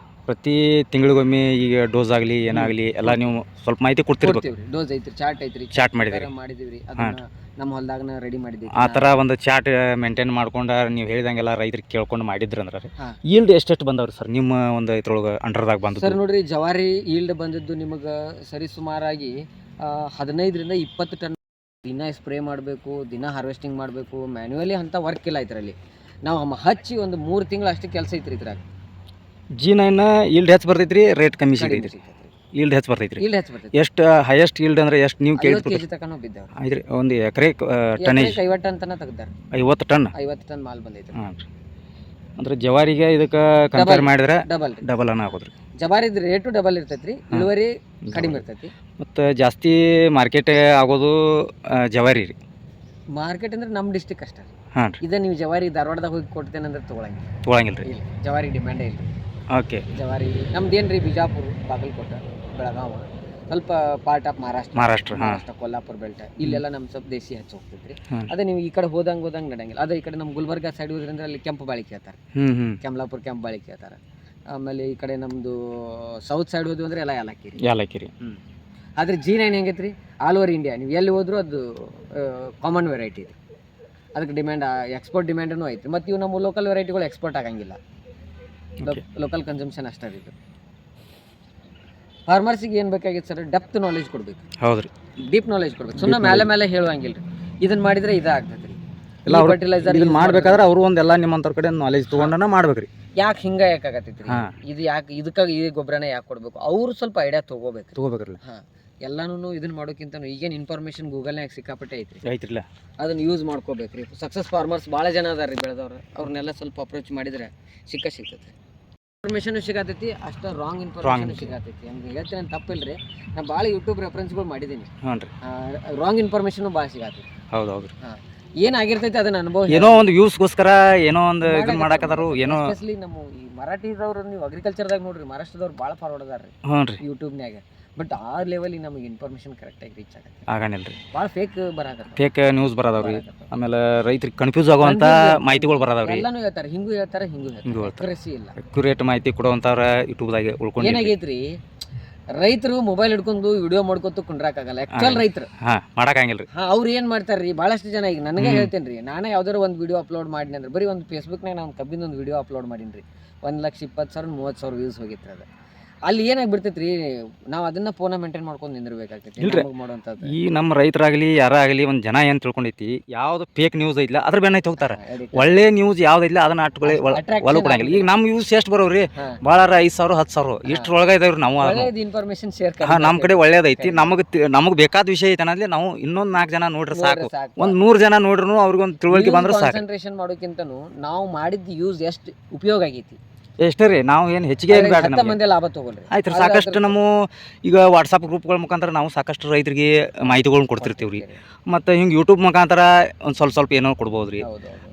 Speaker 2: ಪ್ರತಿ ತಿಂಗಳಿಗೊಮ್ಮೆ ಈಗ ಡೋಸ್ ಆಗಲಿ ಏನಾಗಲಿ ಎಲ್ಲ ನೀವು ಸ್ವಲ್ಪ ಮಾಹಿತಿ ಕೊಡ್ತಿರ್ಬೇಕು.
Speaker 1: ಡೋಸ್ ಐತ್ರಿ, ಚಾರ್ಟ್ ಐತ್ರಿ,
Speaker 2: ಚಾರ್ಟ್ ಮಾಡಿದಿರಿ
Speaker 1: ಅದನ್ನ ನಮ್ಮ ಹೊಲದಾಗನ ರೆಡಿ ಮಾಡಿದ್ದೀವಿ.
Speaker 2: ಆ ಥರ ಒಂದು ಚಾರ್ಟ್ ಮೇಂಟೈನ್ ಮಾಡ್ಕೊಂಡು ನೀವು ಹೇಳಿದಂಗೆಲ್ಲ ರೈತರಿಗೆ ಕೇಳ್ಕೊಂಡು ಮಾಡಿದ್ರಿ ಅಂದ್ರೆ ಈಲ್ಡ್ ಎಷ್ಟೆಷ್ಟು ಬಂದವ್ರಿ ಸರ್ ನಿಮ್ಮ ಒಂದು ಇದ್ರೊಳಗೆ ಅಂಡರ್ದಾಗ ಬಂದು?
Speaker 1: ಸರ್ ನೋಡ್ರಿ, ಜವಾರಿ ಈಲ್ಡ್ ಬಂದಿದ್ದು ನಿಮಗೆ ಸರಿ ಸುಮಾರಾಗಿ 15ರಿಂದ 20 ಟನ್. ದಿನ ಸ್ಪ್ರೇ ಮಾಡಬೇಕು, ದಿನ ಹಾರ್ವೆಸ್ಟಿಂಗ್ ಮಾಡಬೇಕು, ಮ್ಯಾನ್ಯುವಲಿ ಅಂತ ವರ್ಕ್ ಇಲ್ಲ ಇದರಲ್ಲಿ. ನಾವು ಹಚ್ಚಿ ಒಂದು 3 ತಿಂಗಳು ಅಷ್ಟೇ ಕೆಲಸ ಐತ್ರಿ ಇದ್ರಾಗ.
Speaker 2: G9 ಈಲ್ಡ್ ಹೆಚ್ಚು ಬರ್ತೈತ್ರಿ, ರೇಟ್ ಕಮ್ಮಿ ಸಿಗೈತ್ರಿ. ಈಲ್ಡ್ ಹೆಚ್ಚು ಬರ್ತೈತ್ರಿ. ಎಷ್ಟು ಹೈಯೆಸ್ಟ್ ಈಲ್ಡ್ ಅಂದ್ರೆ ಎಷ್ಟು ನೀವು ಕೇಳಿದ್ರಿ?
Speaker 1: 50 kg ತನಕ ಬಿದ್ದಾವ್ರಿ.
Speaker 2: ಐತ್ರಿ, ಒಂದು ಎಕರೆ ಟನ್ನೇಜ್
Speaker 1: 50 ಟನ್ ತನಕ ತೆಗ್ದಾರ.
Speaker 2: 50
Speaker 1: ಟನ್ ಮಾಲ್ ಬಂದೈತ್ರಿ.
Speaker 2: ಅಂದ್ರೆ ಜವಾರಿಗೆ ಇದಕ್ಕೆ ಕಂಪೇರ್ ಮಾಡಿದ್ರೆ ಡಬಲ್ ಅನ್ನ ಆಗೋದ್ರಿ.
Speaker 1: ಜವಾರಿದ ರೇಟು ಡಬಲ್ ಇರ್ತೈತ್ರಿ, ಇಳುವರಿ ಕಡಿಮೆ ಇರ್ತೈತಿ.
Speaker 2: ಮತ್ತು ಜಾಸ್ತಿ ಮಾರ್ಕೆಟ್ ಆಗೋದು ಜವಾರಿ ರೀ.
Speaker 1: ಮಾರ್ಕೆಟ್ ಅಂದ್ರೆ ನಮ್ಮ ಡಿಸ್ಟಿಕ್ ಅಷ್ಟೇ. ಇದ ನೀವು ಜವಾರಿ ಧಾರವಾಡದಾಗ ಹೋಗಿ ಕೊಡ್ತೇನಂದ್ರೆ
Speaker 2: ತೊಗೊಳಂಗಿಲ್ಲ ರೀ.
Speaker 1: ಜವಾರಿ ಡಿಮ್ಯಾಂಡೇ ಇಲ್ಲ.
Speaker 2: ಓಕೆ.
Speaker 1: ಜವಾರಿ ನಮ್ದೇನ್ರಿ ಬಿಜಾಪುರ, ಬಾಗಲಕೋಟೆ, ಬೆಳಗಾವ, ಸ್ವಲ್ಪ part of Maharashtra, Kolhapur belt, ಇಲ್ಲೆಲ್ಲ ನಮ್ಮ ಸ್ವಲ್ಪ ದೇಸಿ ಹೆಚ್ಚು ಹೋಗ್ತೈತ್ರಿ. ಅದೇ ನೀವು ಈ ಕಡೆ ಹೋದಂಗೆ ನಡೆಯಂಗಿಲ್ಲ. ಅದೇ ಈ ಕಡೆ ನಮ್ಮ ಗುಲ್ಬರ್ಗ ಸೈಡ್ ಹೋದ್ರಿಂದ ಅಲ್ಲಿ ಕೆಂಪು ಬಾಳಿ ಕೇಳ್ತಾರೆ, ಕೆಮ್ಲಾಪುರ ಕೆಂಪು ಬಾಳಿ ಕೇಳ್ತಾರೆ. ಆಮೇಲೆ ಈ ಕಡೆ ನಮ್ಮದು ಸೌತ್ ಸೈಡ್ ಹೋದ್ವಿ ಅಂದ್ರೆ ಎಲ್ಲ ಯಾಲಕ್ಕಿರಿ. ಆದರೆ G9 ಹೆಂಗೈತ್ರಿ, ಆಲ್ ಓವರ್ ಇಂಡಿಯಾ ನೀವು ಎಲ್ಲಿ ಹೋದ್ರೂ ಅದು ಕಾಮನ್ ವೆರೈಟಿ ಇದೆ. ಅದಕ್ಕೆ ಡಿಮ್ಯಾಂಡ್, ಎಕ್ಸ್ಪೋರ್ಟ್ ಡಿಮ್ಯಾಂಡೂ ಐತ್ರಿ. ಮತ್ತು ಇವು ನಮ್ಮ ಲೋಕಲ್ ವೆರೈಟಿಗಳು ಎಕ್ಸ್ಪೋರ್ಟ್ ಆಗಂಗಿಲ್ಲ, ಲೋಕಲ್ ಕನ್ಸಂಪ್ಷನ್ ಅಷ್ಟೇ ರೀ. ಫಾರ್ಮರ್ಸಿಗೆ ಏನು ಬೇಕಾಗಿತ್ತು ಸರ್, ಡೆಪ್ತ್ ನಾಲೆಜ್ ಕೊಡ್ಬೇಕು.
Speaker 2: ಹೌದ್ರಿ,
Speaker 1: ಡೀಪ್ ನಾಲೆಜ್ ಕೊಡ್ಬೇಕು. ಸುಮ್ಮನೆ ಮೇಲೆ ಹೇಳುವಂಗಿಲ್ಲ ರೀ, ಇದನ್ನು ಮಾಡಿದರೆ ಇದಾಗ್ತದೆ ರೀ.
Speaker 2: ಎಲ್ಲ ಅವ್ರು
Speaker 1: ಫರ್ಟಿಲೈಸರ್
Speaker 2: ಇದನ್ನ ಮಾಡ್ಬೇಕಾದ್ರೆ ಅವರು ಒಂದೆಲ್ಲ ನಿಮ್ಮಂತವ್ರ ಕಡೆ ನಾಲೆಜ್ ತೊಗೊಂಡನ ಮಾಡ್ಬೇಕ್ರಿ.
Speaker 1: ಯಾಕೆ ಹಿಂಗ ಯಾಕಾಗತ್ತೈತ್ರಿ, ಇದು ಯಾಕೆ ಇದಕ್ಕಾಗಿ ಈ ಗೊಬ್ಬರನ ಯಾಕೆ ಕೊಡ್ಬೇಕು, ಅವ್ರು ಸ್ವಲ್ಪ ಐಡಿಯಾ ತಗೋಬೇಕ್ರಲ್ಲ. ಎಲ್ಲಾನು ಇದನ್ನ ಮಾಡೋಕ್ಕಿಂತ ಈಗೇನು ಇನ್ಫಾರ್ಮೇಶನ್ ಗೂಗಲ್ನಾಗ ಸಿಕ್ಕಾಪಟ್ಟೆ ಐತ್ರಿಲ್ಲ, ಅದನ್ನ ಯೂಸ್ ಮಾಡ್ಕೋಬೇಕ್ರಿ. ಸಕ್ಸಸ್ ಫಾರ್ಮರ್ಸ್ ಭಾಳ ಜನ ಅದಾರ ಬೆಳೆದವ್ರು, ಅವ್ರನ್ನೆಲ್ಲ ಸ್ವಲ್ಪ ಅಪ್ರೋಚ್ ಮಾಡಿದ್ರೆ ಸಿಗ್ತೈತಿ. ಇನ್ಫಾರ್ಮೇಶನ್ ಸಿಗತೈತಿ, ಅಷ್ಟ ರಾಂಗ್ ಇನ್ಫಾರ್ಮೇಶನ್ ಸಿಗತೈತಿ. ಹಂಗೆ ಹೇಳ್ತೀನಿ ಅಂತ ತಪ್ಪಿಲ್ರಿ. ನಾ ಭಾಳ ಯೂಟ್ಯೂಬ್ ರೆಫರೆನ್ಸ್ಗಳು ಮಾಡಿದ್ದೀನಿ. ರಾಂಗ್ ಇನ್ಫಾರ್ಮೇಶನ್ ಭಾಳ ಸಿಗತೈತಿ. ಹೌದೌದ್ರಿ. ಏನಾಗಿರ್ತೈತಿ ಅದನ್ನ ಅನುಭವ,
Speaker 2: ಏನೋ ಒಂದು ವ್ಯೂಸ್ಗೋಸ್ಕರ ಏನೋ ಒಂದು ಇದನ್ನ ಮಾಡಕತ್ತಾರು. ಏನೋ
Speaker 1: ಎಸ್ಪೆಷಲಿ ನಮ್ಮ ಈ ಮರಾಠಿದವ್ರು, ನೀವು ಅಗ್ರಿಕಲ್ಚರ್ದಾಗ ನೋಡ್ರಿ, ಮಹಾರಾಷ್ಟ್ರದವ್ರು ಭಾಳ ಫಾರ್ವರ್ಡ್ ಅದಾರ್ರಿ ಯೂಟ್ಯೂಬ್ನಾಗ. ಬಟ್ ಆ ಲೆವೆಲಿಗೆ ನಮಗೆ ಇನ್ಫಾರ್ಮೇಶನ್ ಕರೆಕ್ಟಾಗಿ ರೀಚ್ ಆಗತ್ತೆ ಆಗಂಗಿಲ್ಲ ರೀ. ಭಾಳ ಫೇಕ್ ನ್ಯೂಸ್ ಬರೋದವ್ರಿ. ಆಮೇಲೆ ರೈತರಿಗೆ ಕನ್ಫ್ಯೂಸ್ ಆಗುವಂಥ ಮಾಹಿತಿಗಳು ಬರೋದವ್ರಿ. ಎಲ್ಲಾನು ಹೇಳ್ತಾರೆ, ಹಿಂಗೂ ಹೇಳ್ತಾರೆ, ಹಿಂಗೂ ಅಕ್ಯುರೇಸಿ ಇಲ್ಲ. ಅಕ್ಯುರೇಟ್ ಮಾಹಿತಿ ಕೊಡುವಂಥವ್ರ ಯೂಟ್ಯೂಬ್ದಾಗೆ ಉಳ್ಕೊಂಡು ಏನಾಗೈತ್ರಿ, ರೈತರು ಮೊಬೈಲ್ ಹಿಡ್ಕೊಂಡು ವಿಡಿಯೋ ಮಾಡ್ಕೊತ ಕುಂಡ್ರಾಕಾಗಲ್ಲ. ಆಕ್ಚುಲ್ ರೈತರು
Speaker 2: ಮಾಡಕ್ಕಾಗಿಲ್ಲ ರೀ.
Speaker 1: ಅವ್ರು ಏನು ಮಾಡ್ತಾರ್ರಿ, ಭಾಳಷ್ಟು ಜನ ಈಗ ನನಗೆ ಹೇಳ್ತೇನೆ ರೀ, ನಾನೇ ಯಾವ್ದಾರು ಒಂದು ವಿಡಿಯೋ ಅಪ್ಲೋಡ್ ಮಾಡಿನಿ ಅಂದ್ರೆ ಬರೀ ಒಂದು ಫೇಸ್ಬುಕ್ನಾಗ ನಾನು ಕಬ್ಬಿನ ಒಂದು ವಿಡಿಯೋ ಅಪ್ಲೋಡ್ ಮಾಡೀನಿ ರೀ, 1,20,000 30,000 ವ್ಯೂಸ್ ಹೋಗಿತ್ತು. ಅದು ಅಲ್ಲಿ ಏನಾಗ್ಬಿಡ್ತೈತಿ ರೀ, ನಾವು ಅದನ್ನ ಫೋನ ಮೇಂಟೈನ್ ಮಾಡ್ಕೊಂಡು ನಿಂದಿರ್ಬೇಕಾಗ್ತೈತಿ. ಈ ನಮ್ಮ ರೈತರಾಗಲಿ ಯಾರಾಗಲಿ ಒಂದು ಜನ ಏನು ತಿಳ್ಕೊಂಡೈತಿ, ಯಾವ್ದು ಫೇಕ್ ನ್ಯೂಸ್ ಐತಿಲ್ಲ ಅದ್ರ ಬೆನ್ನೈತಿ ಹೋಗ್ತಾರೆ. ಒಳ್ಳೆ ನ್ಯೂಸ್ ಯಾವ್ದೈತಿಲ್ಲ ಅದನ್ನ ಒಲ ಕೊಡಂಗಿಲ್ಲ. ಈಗ ನಮ್ಮ ಯೂಸ್ ಎಷ್ಟು ಬರೋರಿ, ಭಾಳ 5,000 10,000 ಇಷ್ಟರೊಳಗೆ ಇದಾವ್ರಿ. ನಾವು ಇನ್ಫಾರ್ಮೇಶನ್ ಶೇರ್ ನಮ್ಮ ಕಡೆ ಒಳ್ಳೇದೈತಿ, ನಮಗೆ ಬೇಕಾದ ವಿಷಯ ಐತೆ ಅನ್ನೋದ್ಲಿ ನಾವು ಇನ್ನೊಂದು 4 ಜನ ನೋಡ್ರಿ ಸಾಕು. ಒಂದು 100 ಜನ ನೋಡ್ರು ಅವ್ರಿಗೊಂದು ತಿಳುವಳಿಕೆ ಬಂದ್ರೆ ಸಾಕು. ಕಾನ್ಸಂಟ್ರೇಷನ್ ಮಾಡೋಕ್ಕಿಂತನೂ ನಾವು ಮಾಡಿದ ಯೂಸ್ ಎಷ್ಟು ಉಪಯೋಗ ಆಗೈತಿ ಎಷ್ಟೇ ರೀ. ನಾವು ಏನು ಹೆಚ್ಚಿಗೆ ಲಾಭ ತಗೊಳ್ಳಿ ಆಯ್ತು. ಸಾಕಷ್ಟು ನಮ್ಮ ಈಗ ವಾಟ್ಸಪ್ ಗ್ರೂಪ್ಗಳ ಮುಖಾಂತರ ನಾವು ಸಾಕಷ್ಟು ರೈತರಿಗೆ ಮಾಹಿತಿಗಳನ್ನ ಕೊಡ್ತಿರ್ತೀವಿ ರೀ. ಮತ್ತು ಹಿಂಗೆ ಯೂಟ್ಯೂಬ್ ಮುಖಾಂತರ ಒಂದು ಸ್ವಲ್ಪ ಏನೋ ಕೊಡ್ಬೋದು ರೀ.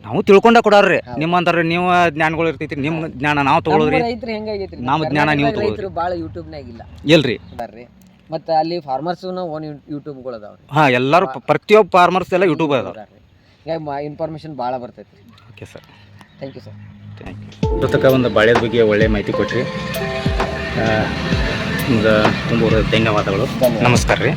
Speaker 1: ನಾವು ತಿಳ್ಕೊಂಡ ಕೊಡೋರಿ. ನಿಮ್ಮಂತಾರೆ ನೀವು ಜ್ಞಾನಗಳು ಇರ್ತೈತಿ, ನಿಮ್ಮ ಜ್ಞಾನ ನಾವು ತಗೊಳ್ಳೋರಿ. ನಮ್ಮ ಜ್ಞಾನ ನೀವು ತಗೊಳ್ಳೋರಿ. ಭಾಳ ಯೂಟ್ಯೂಬ್ನಾಗ ಇಲ್ಲ ಎಲ್ರಿ. ಮತ್ತು ಅಲ್ಲಿ ಫಾರ್ಮರ್ಸ್ ಓನ್ ಯೂಟ್ಯೂಬ್ಗಳು ಅದಾವ್ರಿ. ಎಲ್ಲರೂ ಪ್ರತಿಯೊಬ್ಬ ಫಾರ್ಮರ್ಸ್ ಎಲ್ಲ ಯೂಟ್ಯೂಬ್ ಅದಾವ. ಇನ್ಫಾರ್ಮೇಷನ್ ಭಾಳ ಬರ್ತೈತಿ. Okay sir, thank you sir. ಜೊತೆಗೆ ಒಂದು ಬಾಳೆದ ಬಗ್ಗೆ ಒಳ್ಳೆಯ ಮಾಹಿತಿ ಕೊಟ್ರಿ. ನಿಮ್ಗೆ ತುಂಬ ಧನ್ಯವಾದಗಳು. ನಮಸ್ಕಾರ ರೀ.